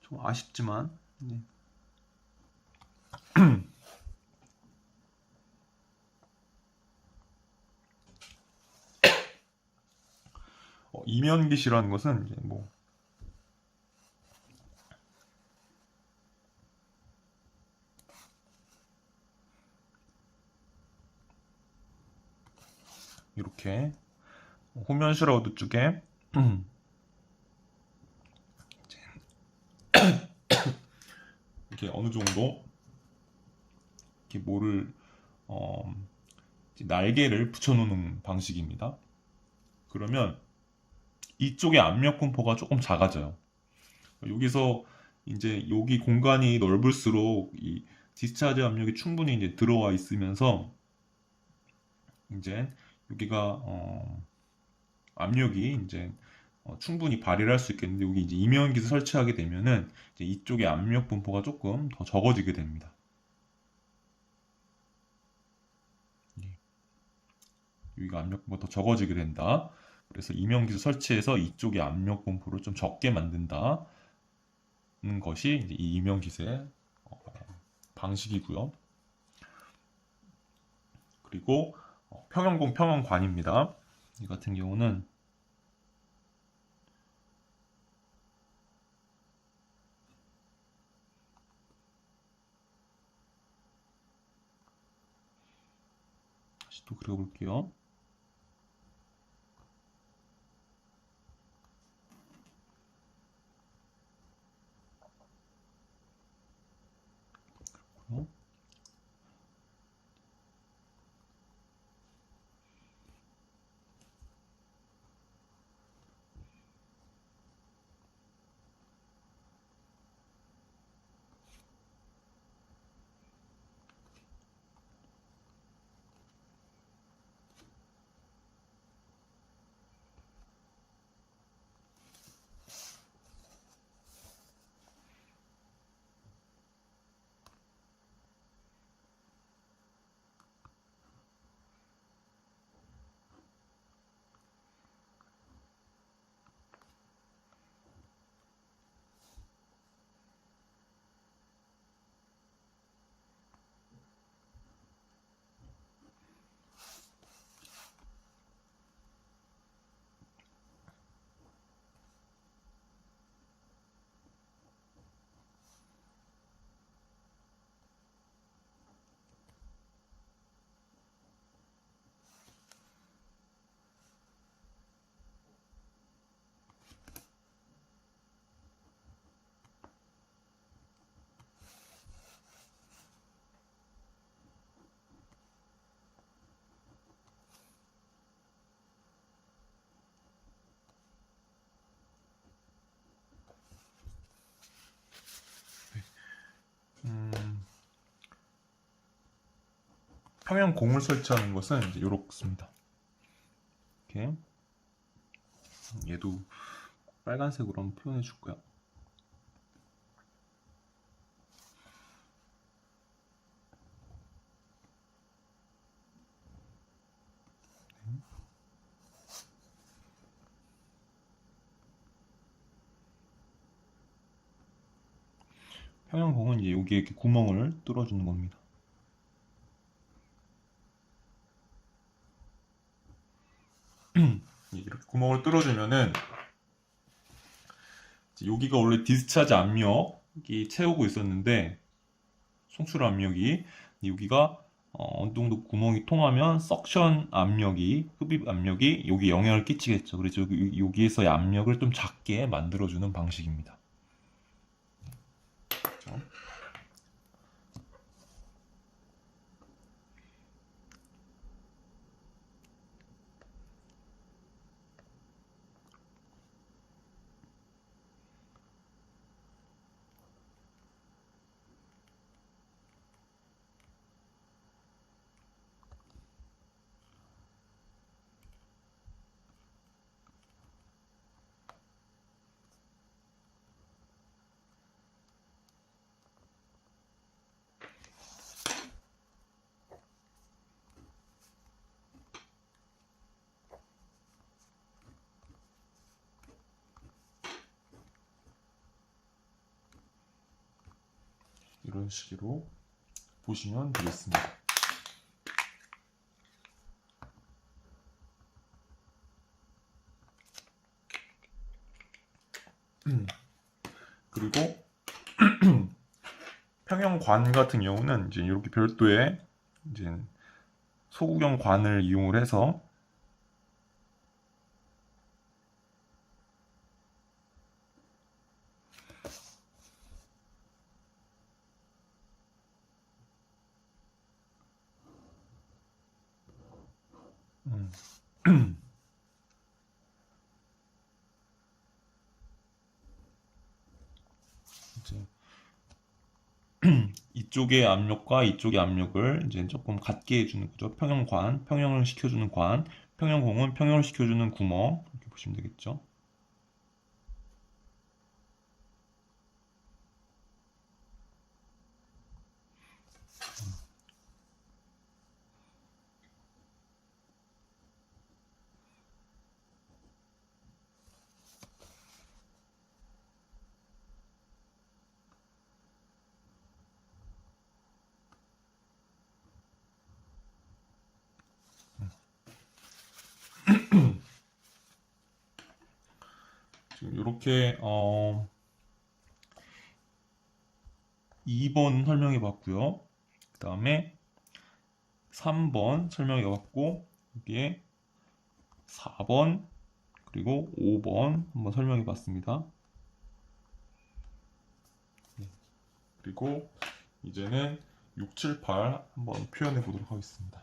좀 아쉽지만 네. 이면기시라는 것은 이제 뭐 이렇게 후면 슈러드 쪽에 이렇게 어느 정도 이렇게 뭐를 이제 날개를 붙여놓는 방식입니다. 그러면 이쪽의 압력 분포가 조금 작아져요. 여기서 이제 여기 공간이 넓을수록 이 디스차지 압력이 충분히 이제 들어와 있으면서 이제 여기가 압력이 이제 충분히 발휘를 할 수 있겠는데 여기 이제 이면기를 설치하게 되면은 이제 이쪽의 압력 분포가 조금 더 적어지게 됩니다. 여기가 압력 분포가 더 적어지게 된다. 그래서 이면기를 설치해서 이쪽의 압력 분포를 좀 적게 만든다는 것이 이제 이 이면기의 방식이고요. 그리고 평형공 평형관입니다. 이 같은 경우는 다시 또 그려볼게요. 평형공을 설치하는 것은 이제 이렇습니다. 이렇게 얘도 빨간색으로 한번 표현해 줄까요? 평형공은 이제 여기에 이렇게 구멍을 뚫어주는 겁니다. 이렇게 구멍을 뚫어주면은 여기가 원래 디스차지 압력이 채우고 있었는데 송출 압력이 여기가 어느 정도 구멍이 통하면 석션 압력이 흡입 압력이 여기 영향을 끼치겠죠. 그래서 여기에서의 압력을 좀 작게 만들어주는 방식입니다. 그렇죠? 이런 식으로 보시면 되겠습니다. 그리고 평형관 같은 경우는 이제 이렇게 별도의 이제 소구경 관을 이용을 해서 이제 이쪽의 압력과 이쪽의 압력을 이제 조금 같게 해주는 거죠. 평형관, 평형을 시켜주는 관, 평형공은 평형을 시켜주는 구멍 이렇게 보시면 되겠죠. 지금 이렇게 2번 설명해 봤고요. 그 다음에 3번 설명해 봤고 여기에 4번 그리고 5번 한번 설명해 봤습니다. 그리고 이제는 6, 7, 8 한번 표현해 보도록 하겠습니다.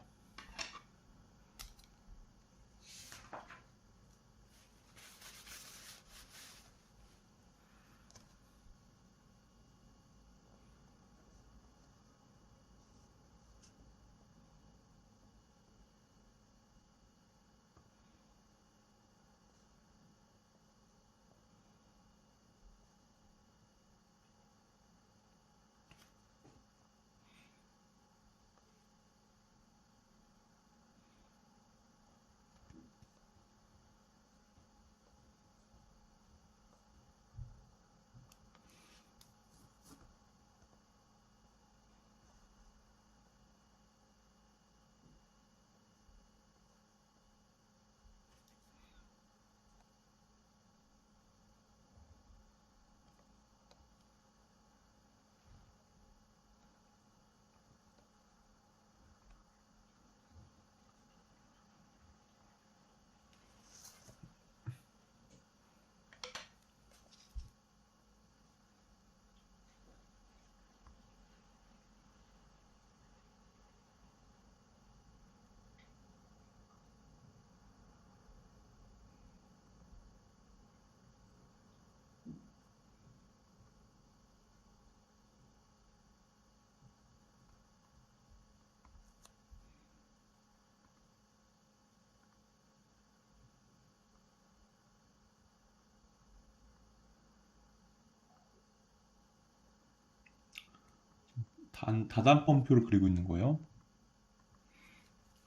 다단펌표를 그리고 있는 거예요.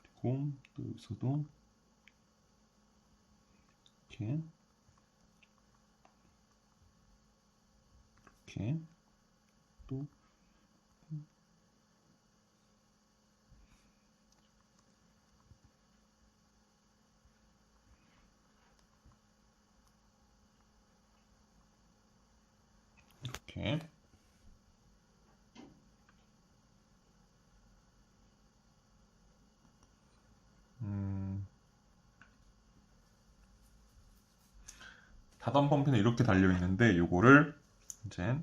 그리고 또 여기서도 이렇게 이렇게 또 이렇게 다단 펌프는 이렇게 달려 있는데 요거를 이제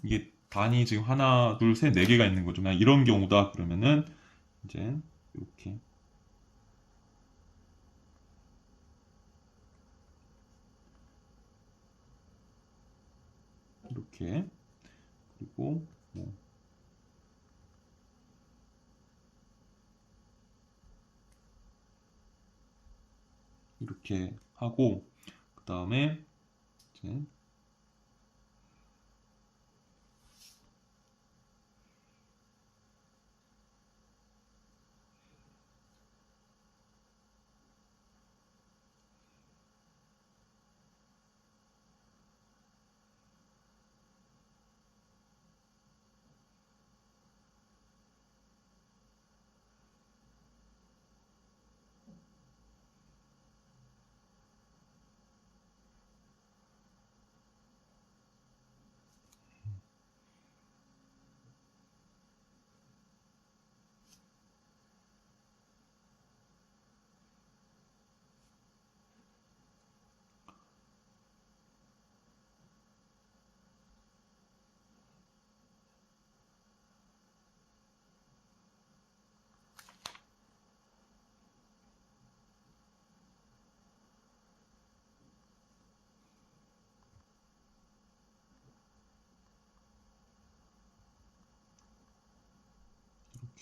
이게 단이 지금 하나, 둘, 셋, 네 개가 있는 거죠. 그냥 이런 경우다 그러면은 이제 이렇게 이렇게 그리고 뭐 이렇게 하고 그 다음에 이제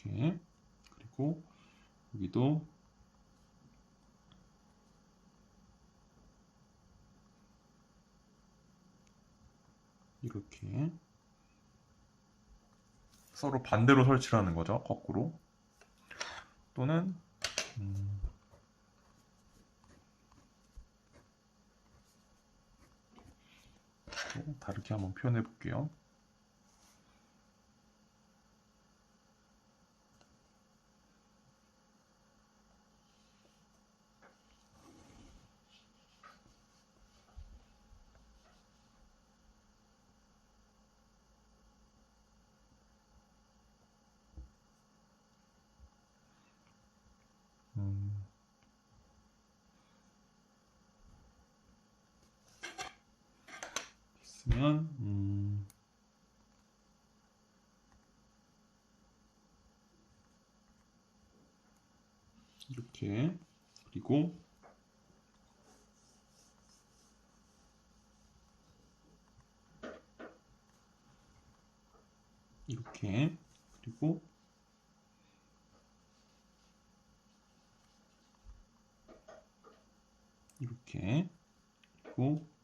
이렇게 그리고 여기도 이렇게 서로 반대로 설치를 하는 거죠. 거꾸로 또는 또 다르게 한번 표현해 볼게요. 있으면 이렇게 그리고 이렇게 그리고 이렇게 그리고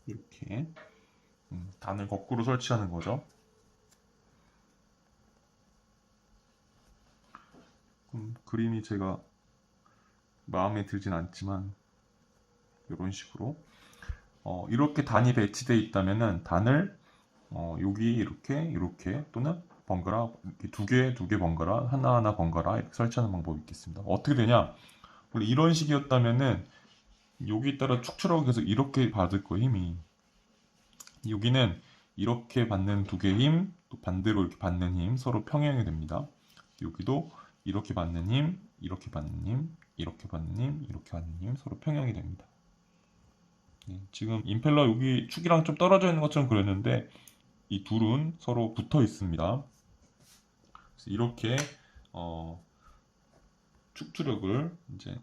이렇게 단을 거꾸로 설치하는 거죠. 그림이 제가 마음에 들진 않지만 이런 식으로 이렇게 단이 배치되어 있다면은 단을 여기 이렇게 또는 번갈아 이렇게 두 개 번갈아 하나 번갈아 이렇게 설치하는 방법이 있겠습니다. 어떻게 되냐? 원래 이런 식이었다면은 여기 따라 축출하고 계속 이렇게 받을 거예요, 힘이. 여기는 이렇게 받는 두 개의 힘, 또 반대로 이렇게 받는 힘 서로 평행이 됩니다. 여기도 이렇게 받는 힘, 이렇게 받는 힘, 이렇게 받는 힘, 이렇게 받는 힘 서로 평행이 됩니다. 지금 임펠러 여기 축이랑 좀 떨어져 있는 것처럼 그렸는데 이 둘은 서로 붙어 있습니다. 그래서 이렇게 축투력을 이제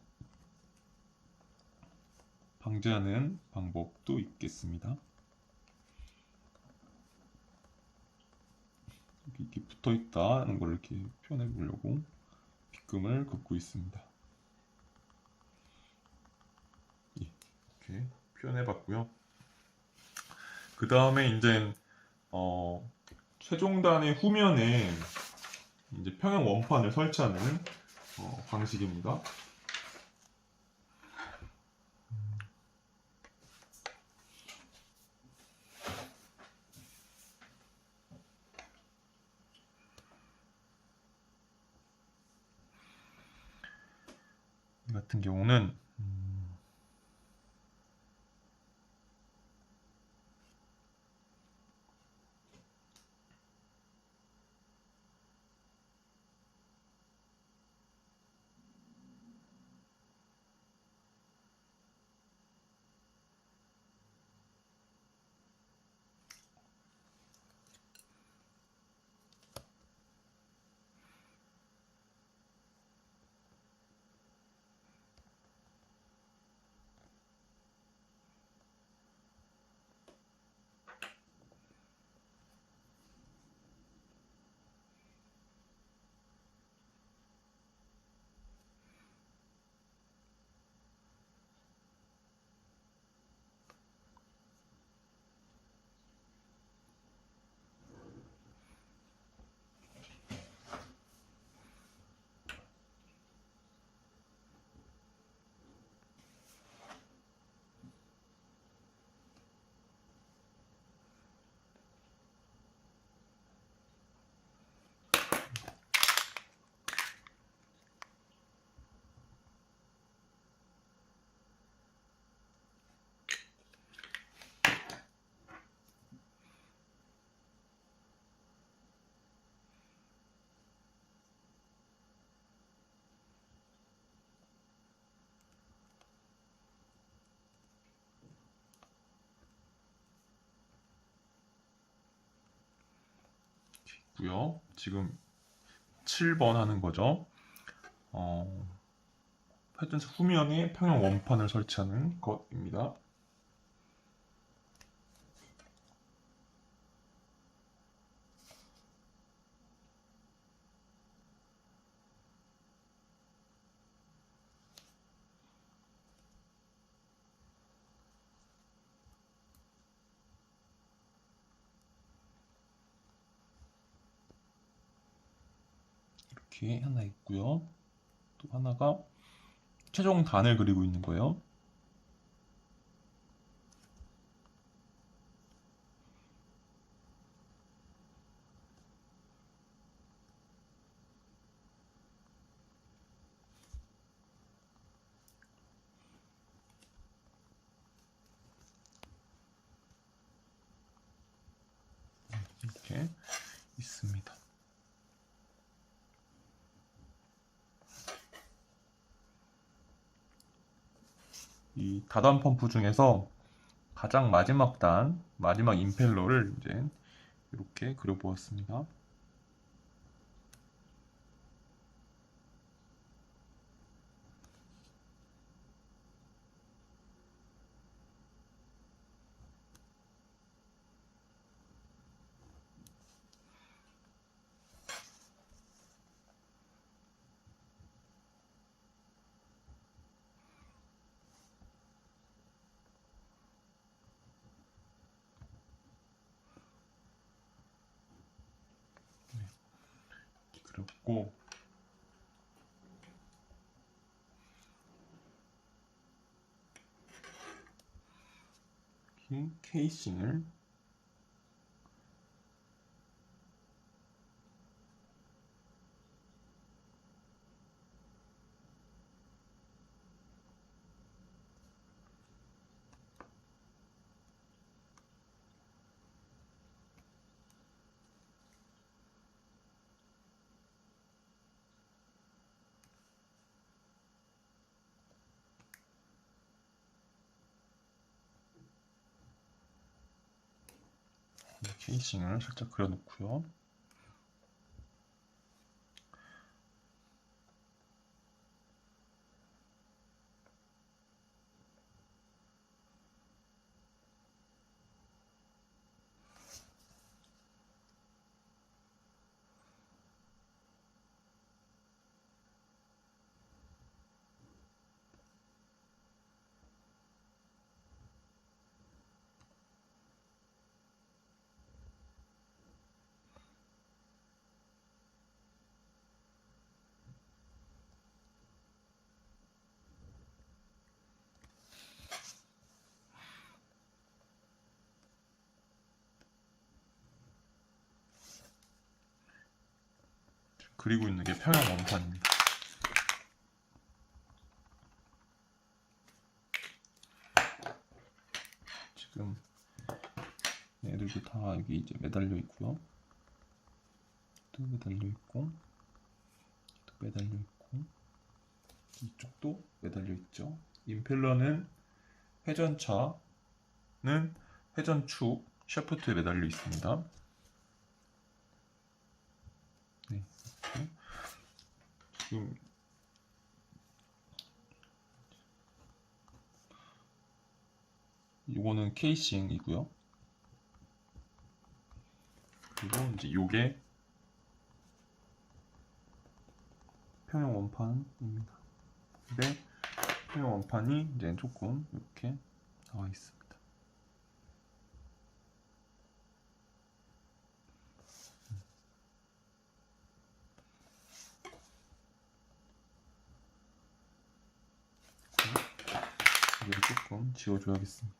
방지하는 방법도 있겠습니다. 이렇게 붙어 있다는 걸 이렇게 표현해 보려고 빗금을 긋고 있습니다. 이렇게 표현해 봤고요. 그 다음에 이제 최종단의 후면에 이제 평형 원판을 설치하는 방식입니다. 이 같은 경우는 있고요. 지금 7번 하는 거죠. 팔전차 후면에 평형 원판을 설치하는 것입니다. 이렇게 하나 있고요. 또 하나가 최종 단을 그리고 있는 거예요. 이렇게 있습니다. 이 다단 펌프 중에서 가장 마지막 단, 마지막 임펠러를 이제 이렇게 그려보았습니다. 이렇게 그렸고 이렇게 케이싱을 케이싱을 살짝 그려놓고요. 그리고 있는 게 평형 원판입니다. 지금 얘들도 다 여기 이제 매달려 있고요. 또 매달려 있고, 또 매달려 있고, 이쪽도 매달려 있죠. 임펠러는 회전차는 회전축 샤프트에 매달려 있습니다. 네, 이렇게. 지금 이거는 케이싱이고요. 그리고 이제 요게 평형 원판입니다. 근데 평형 원판이 이제 조금 이렇게 나와 있습니다. 이걸 조금 지워줘야겠습니다.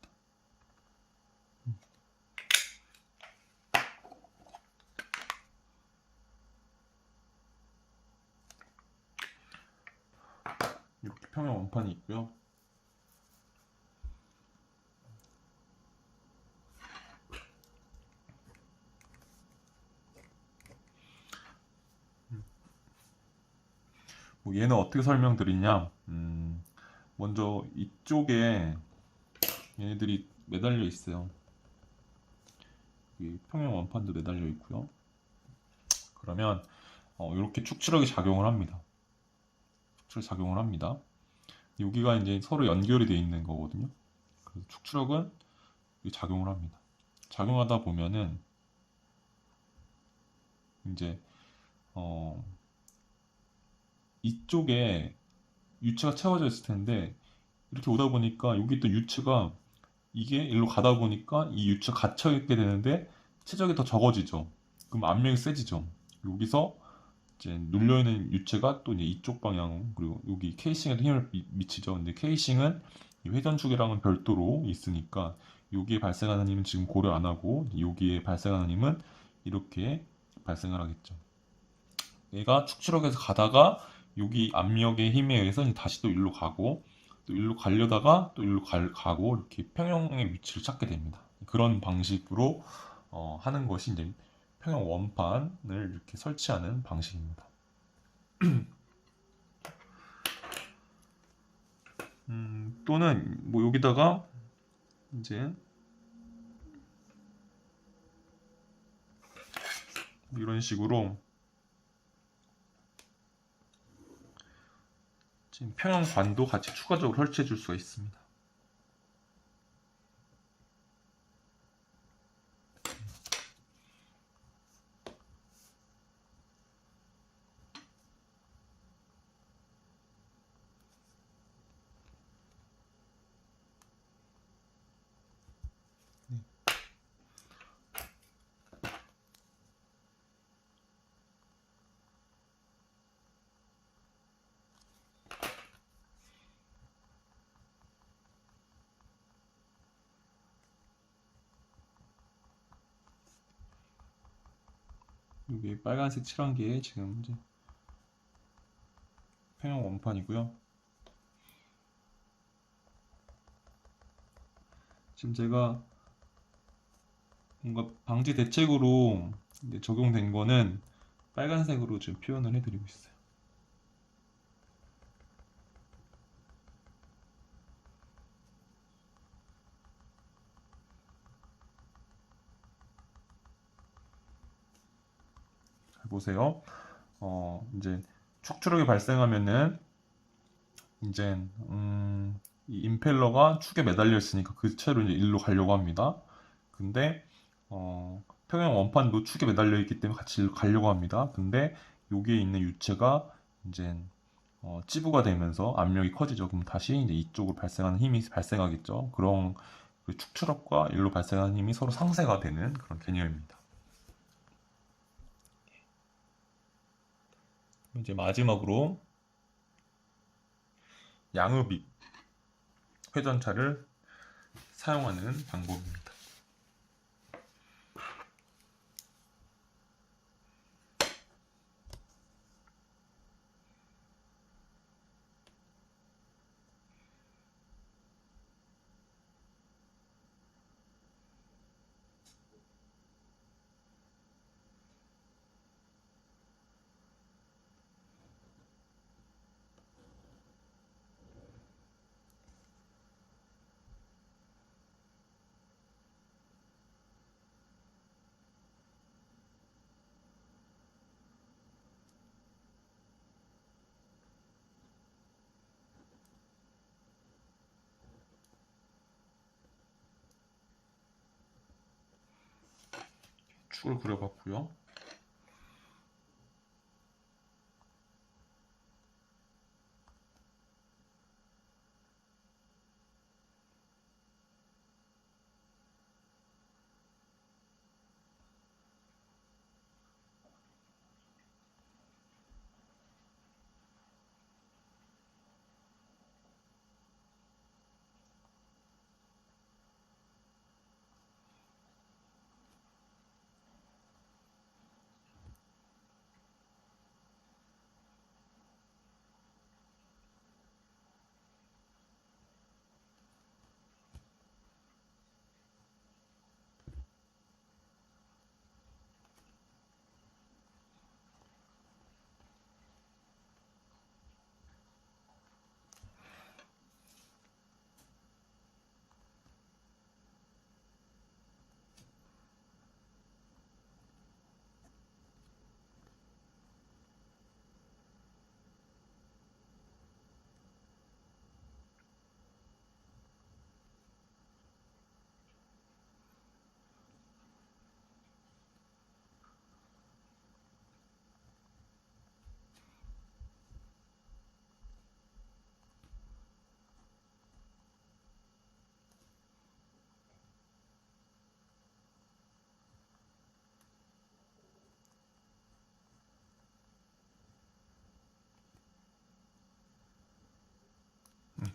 이렇게 평형 원판이 있고요. 뭐 얘는 어떻게 설명드리냐? 먼저 이쪽에 얘네들이 매달려 있어요. 이 평형 원판도 매달려 있고요. 그러면 이렇게 축출력이 작용을 합니다. 축출 작용을 합니다. 여기가 이제 서로 연결이 되어 있는 거거든요. 그래서 축출력은 작용을 합니다. 작용하다 보면은 이제 이쪽에 유체가 채워져 있을 텐데 이렇게 오다 보니까 여기 또 유체가 이게 일로 가다 보니까 이 유체가 갇혀 있게 되는데 최적이 더 적어지죠. 그럼 압력이 세지죠. 여기서 이제 눌려있는 유체가 또 이제 이쪽 방향 그리고 여기 케이싱에도 힘을 미치죠. 근데 케이싱은 이 회전축이랑은 별도로 있으니까 여기에 발생하는 힘은 지금 고려 안 하고 여기에 발생하는 힘은 이렇게 발생을 하겠죠. 얘가 축출력에서 가다가 여기 압력의 힘에 의해서 다시 또 일로 가고 또 일로 가려다가 또 일로 가고 이렇게 평형의 위치를 찾게 됩니다. 그런 방식으로 하는 것이 이제 평형 원판을 이렇게 설치하는 방식입니다. 또는 뭐 여기다가 이제 이런 식으로 지금 평형관도 같이 추가적으로 설치해 줄 수가 있습니다. 여기 빨간색 칠한 게 지금 이제 평형 원판이고요. 지금 제가 뭔가 방지 대책으로 적용된 거는 빨간색으로 지금 표현을 해드리고 있어요. 보세요. 이제 축추력이 발생하면은 이제 이 임펠러가 축에 매달려 있으니까 그 채로 이제 일로 가려고 합니다. 근데 평형 원판도 축에 매달려 있기 때문에 같이 일로 가려고 합니다. 근데 여기에 있는 유체가 이제 찌부가 되면서 압력이 커지죠. 그럼 다시 이제 이쪽으로 발생하는 힘이 발생하겠죠. 그런 그 축출력과 일로 발생하는 힘이 서로 상쇄가 되는 그런 개념입니다. 이제 마지막으로 양흡입 회전차를 사용하는 방법입니다. 축을 그려봤고요.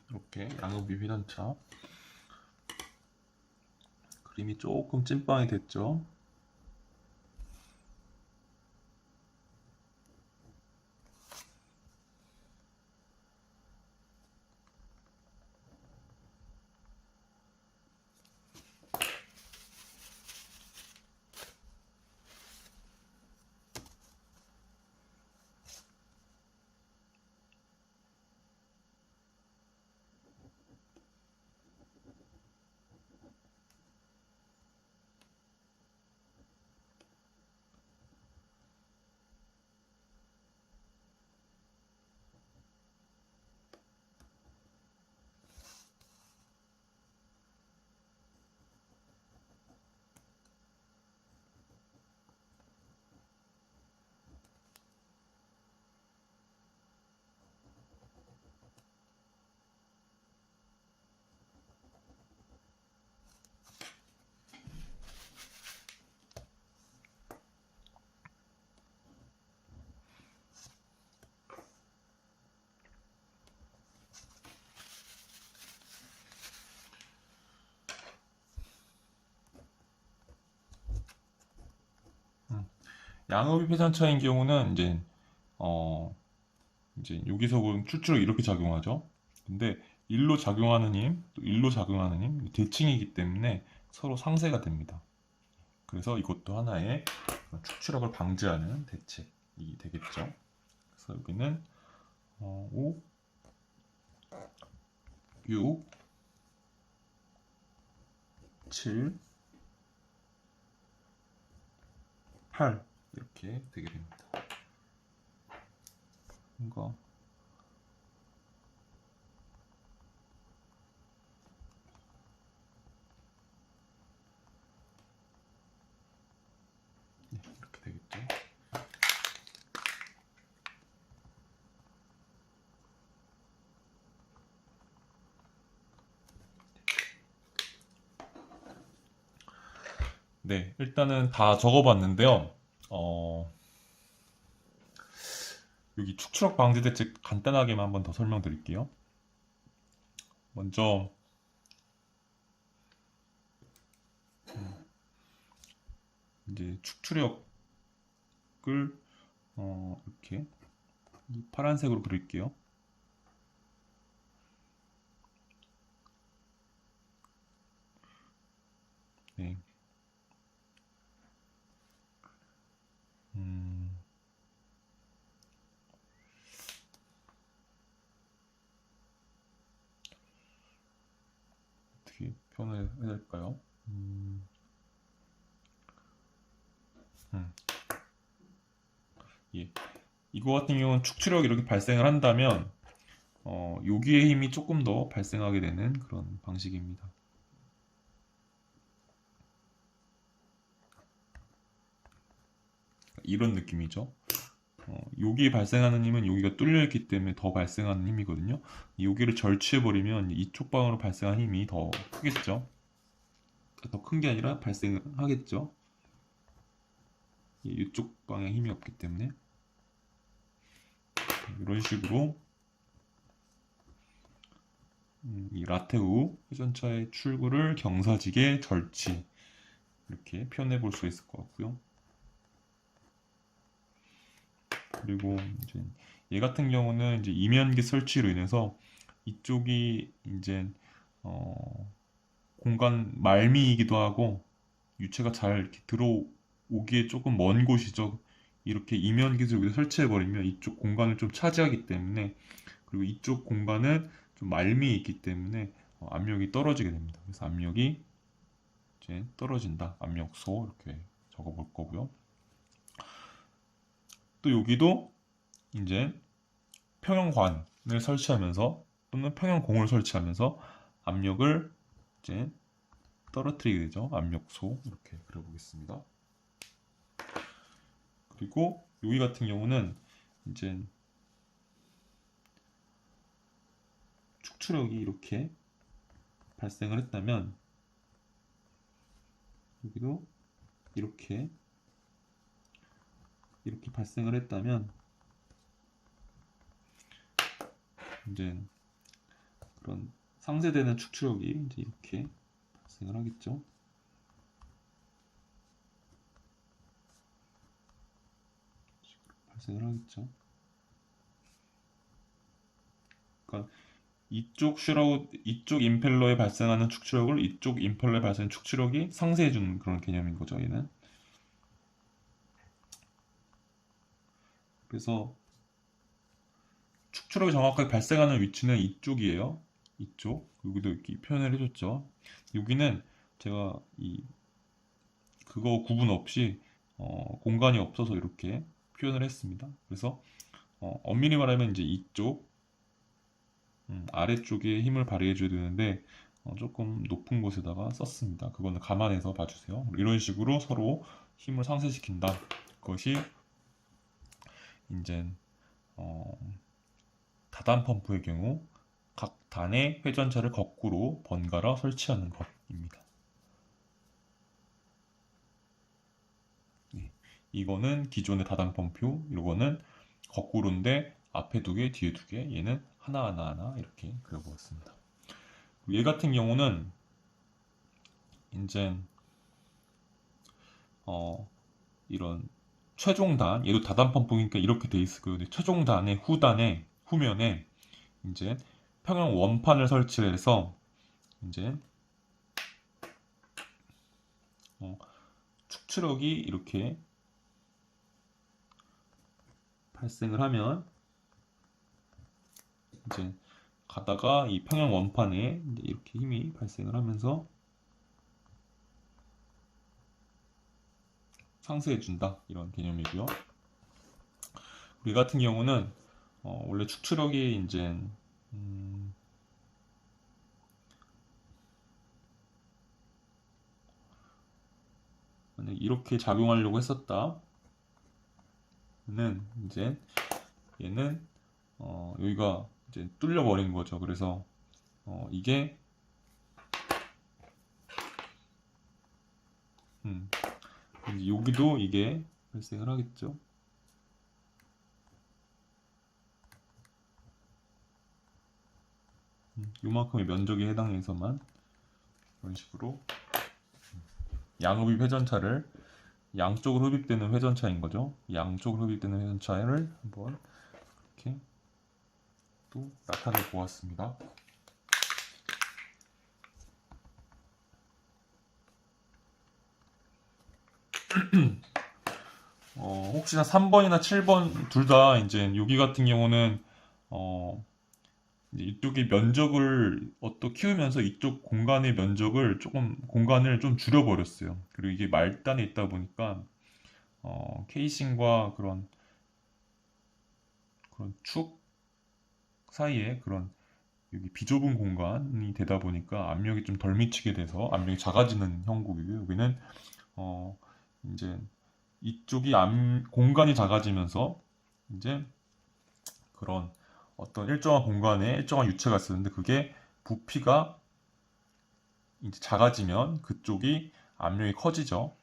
이렇게 양흡입 회전차 그림이 조금 찐빵이 됐죠. 양흡입 회전차인 경우는 어, 이제 여기서 보면 출처로 이렇게 작용하죠. 근데 일로 작용하는 힘, 또 일로 작용하는 힘, 대칭이기 때문에 서로 상쇄가 됩니다. 그래서 이것도 하나의 축출력을 방지하는 대책이 되겠죠. 그래서 여기는 5, 6, 7, 8 이렇게 되게 됩니다. 뭔가 이렇게 되겠죠. 네, 일단은 다 적어봤는데요. 여기 축출력 방지 대책 간단하게만 한번 더 설명드릴게요. 먼저 이제 축출력을 이렇게 이 파란색으로 그릴게요. 네. 어떻게 표현을 해야 될까요? 예. 이거 같은 경우는 축출력이 이렇게 발생을 한다면 여기에 힘이 조금 더 발생하게 되는 그런 방식입니다. 이런 느낌이죠. 여기에 발생하는 힘은 여기가 뚫려 있기 때문에 더 발생하는 힘이거든요. 여기를 절취해버리면 이쪽 방으로 발생한 힘이 더 크겠죠. 더 큰 게 아니라 발생을 하겠죠. 이쪽 방에 힘이 없기 때문에 이런 식으로 이 라테우 회전차의 출구를 경사지게 절취 이렇게 표현해 볼 수 있을 것 같고요. 그리고 이제 얘 같은 경우는 이제 이면기 설치로 인해서 이쪽이 이제 공간 말미이기도 하고 유체가 잘 이렇게 들어오기에 조금 먼 곳이죠. 이렇게 이면기를 여기다 설치해 버리면 이쪽 공간을 좀 차지하기 때문에, 그리고 이쪽 공간은 좀 말미에 있기 때문에 압력이 떨어지게 됩니다. 그래서 압력이 이제 떨어진다. 압력소 이렇게 적어 볼 거고요. 또 여기도 이제 평형관을 설치하면서 또는 평형공을 설치하면서 압력을 이제 떨어뜨리게 되죠. 압력소 이렇게 그려보겠습니다. 그리고 여기 같은 경우는 이제 축출력이 이렇게 발생을 했다면 여기도 이렇게 발생을 했다면 이제 그런 상쇄되는 축출력이 이제 이렇게 발생을 하겠죠. 그러니까 이쪽 슈라우드, 이쪽 임펠러에 발생하는 축출력을 이쪽 임펠러에 발생하는 축출력이 상쇄해주는 그런 개념인 거죠, 얘는. 그래서 축출력이 정확하게 발생하는 위치는 이쪽이에요. 이쪽. 여기도 이렇게 표현을 해줬죠. 여기는 제가 그거 구분 없이 공간이 없어서 이렇게 표현을 했습니다. 그래서 엄밀히 말하면 이제 이쪽 아래쪽에 힘을 발휘해줘야 되는데 조금 높은 곳에다가 썼습니다. 그거는 감안해서 봐주세요. 이런 식으로 서로 힘을 상쇄시킨다. 그것이 이제 다단 펌프의 경우 각 단의 회전차를 거꾸로 번갈아 설치하는 것입니다. 네. 이거는 기존의 다단 펌프, 이거는 거꾸로인데 앞에 두 개, 뒤에 두 개, 얘는 하나 이렇게 그려보았습니다. 얘 같은 경우는 이제 이런 최종단, 얘도 다단 펌프니까 이렇게 돼 있을 거예요. 최종단의 후면에 이제 평형 원판을 설치를 해서 이제 축출력이 이렇게 발생을 하면 이제 가다가 이 평형 원판에 이제 이렇게 힘이 발생을 하면서 상쇄해준다, 이런 개념이고요. 우리 같은 경우는 원래 축출력이 이제 음, 만약 이렇게 작용하려고 했었다. 는 이제 얘는 여기가 이제 뚫려 버린 거죠. 그래서 이게 이제 여기도 이게 발생을 하겠죠. 요만큼의 면적에 해당해서만 이런 식으로 양흡입 회전차를 양쪽으로 흡입되는 회전차인 거죠. 양쪽으로 흡입되는 회전차를 한번 이렇게 또 나타내 보았습니다. 혹시나 3번이나 7번 둘 다 이제 여기 같은 경우는 이제 이쪽의 면적을 키우면서 이쪽 공간의 면적을 공간을 좀 줄여버렸어요. 그리고 이게 말단에 있다 보니까 케이싱과 그런 축 사이에 여기 비좁은 공간이 되다 보니까 압력이 좀 덜 미치게 돼서 압력이 작아지는 형국이고요. 여기는 어, 이제 이쪽이 공간이 작아지면서 이제 그런 어떤 일정한 공간에 일정한 유체가 있었는데 그게 부피가 이제 작아지면 그쪽이 압력이 커지죠.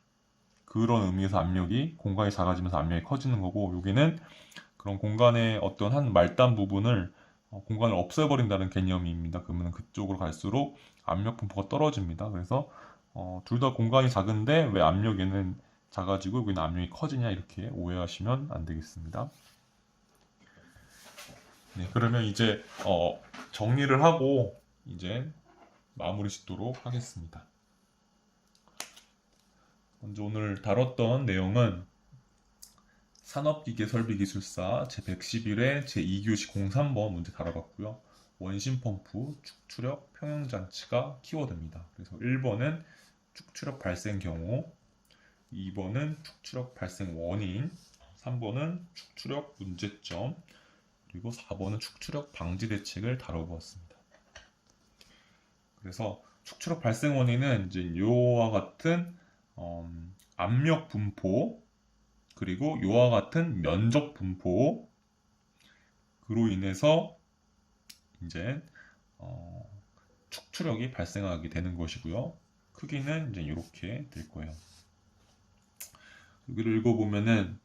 그런 의미에서 공간이 작아지면서 압력이 커지는 거고, 여기는 그런 공간의 어떤 한 말단 부분을 공간을 없애버린다는 개념입니다. 그러면 그쪽으로 갈수록 압력 분포가 떨어집니다. 그래서 둘 다 공간이 작은데 왜 압력에는 작아지고 여기는 압력이 커지냐 이렇게 오해하시면 안 되겠습니다. 네, 그러면 이제 정리를 하고 이제 마무리 짓도록 하겠습니다. 먼저 오늘 다뤘던 내용은 산업기계설비기술사 제111회 제2교시 03번 문제 다뤄봤고요. 원심펌프, 축출력, 평형장치가 키워드입니다. 그래서 1번은 축출력 발생 경우, 2번은 축출력 발생 원인, 3번은 축출력 문제점, 그리고 4번은 축출력 방지 대책을 다뤄보았습니다. 그래서 축출력 발생 원인은 이제 요와 같은 압력 분포, 그리고 요와 같은 면적 분포, 그로 인해서 이제 축출력이 발생하게 되는 것이고요. 크기는 이제 이렇게 될 거예요. 여기를 읽어보면은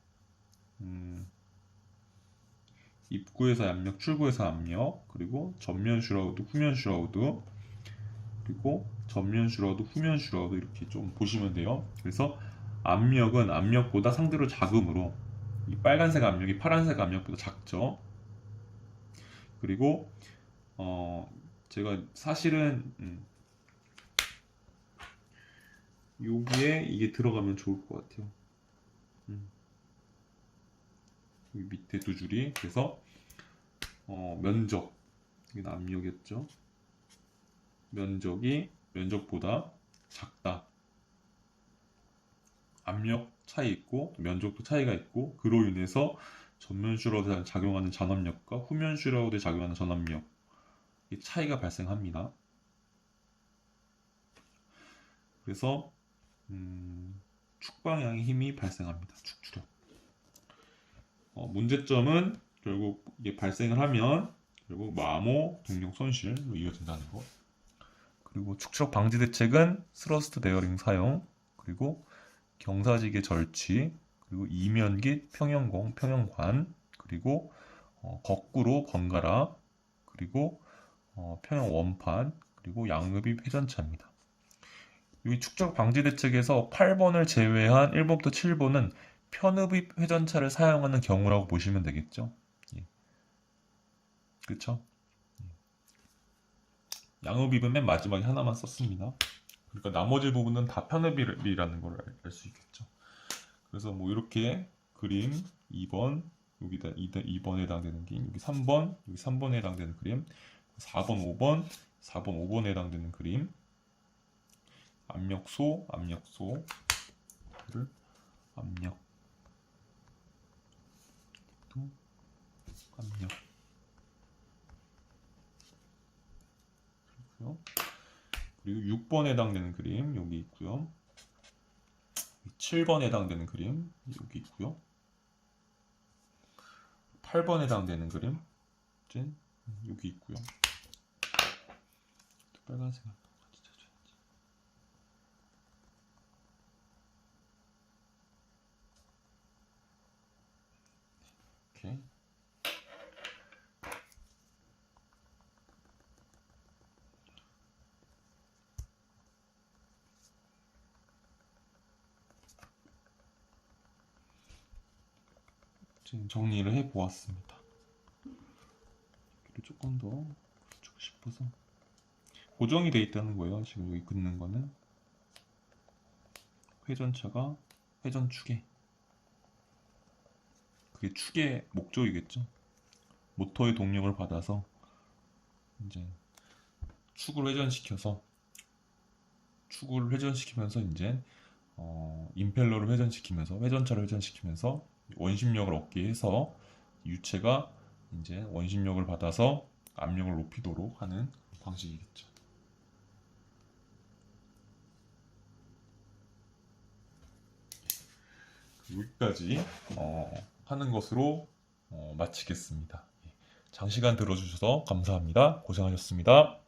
입구에서 압력, 출구에서 압력, 그리고 전면 슈라우드, 후면 슈라우드, 그리고 전면 슈라우드, 후면 슈라우드 이렇게 좀 보시면 돼요. 그래서 압력은 압력보다 상대로 작으므로 이 빨간색 압력이 파란색 압력보다 작죠. 그리고 제가 사실은 여기에 이게 들어가면 좋을 것 같아요. 여기 밑에 두 줄이. 그래서 면적, 이게 압력이었죠. 면적보다 작다. 압력 차이 있고 면적도 차이가 있고, 그로 인해서 전면 슈라우드에 작용하는 전압력과 후면 슈라우드에 작용하는 전압력 이 차이가 발생합니다. 그래서 축방향의 힘이 발생합니다. 축출력. 문제점은 결국 이게 발생을 하면 결국 마모, 동력 손실로 이어진다는 거. 그리고 축출력 방지 대책은 스러스트 베어링 사용, 그리고 경사지개 절취, 그리고 이면깃, 평형공, 평형관, 그리고 거꾸로 번갈아, 그리고 평형 원판, 그리고 양흡입 회전차입니다. 이 축적 방지 대책에서 8번을 제외한 1번부터 7번은 편흡입 회전차를 사용하는 경우라고 보시면 되겠죠. 예. 그쵸? 양흡입은 맨 마지막에 하나만 썼습니다. 그러니까 나머지 부분은 다 편흡입이라는 걸 알 수 있겠죠. 그래서 뭐 이렇게 그림 2번, 여기다 2번에 해당되는 그림, 여기 3번, 여기 3번에 해당되는 그림, 4번, 5번, 4번, 5번에 해당되는 그림, 압력소, 압력, 또 압력. 그리고 6번에 해당되는 그림 여기 있고요. 7번에 해당되는 그림 여기 있고요. 8번에 해당되는 그림 여기 있고요. 빨간색 한번 같이 쳐줘야지. 이렇게 지금 정리를 해 보았습니다. 여기를 조금 더 주고 싶어서 고정이 되어 있다는 거예요. 지금 여기 긋는 거는 회전차가 회전축에 그게 축의 목적이겠죠. 모터의 동력을 받아서 이제 축을 회전시키면서 이제 임펠러를 회전시키면서 회전차를 회전시키면서 원심력을 얻게 해서 유체가 이제 원심력을 받아서 압력을 높이도록 하는 방식이겠죠. 여기까지 하는 것으로 마치겠습니다. 장시간 들어주셔서 감사합니다. 고생하셨습니다.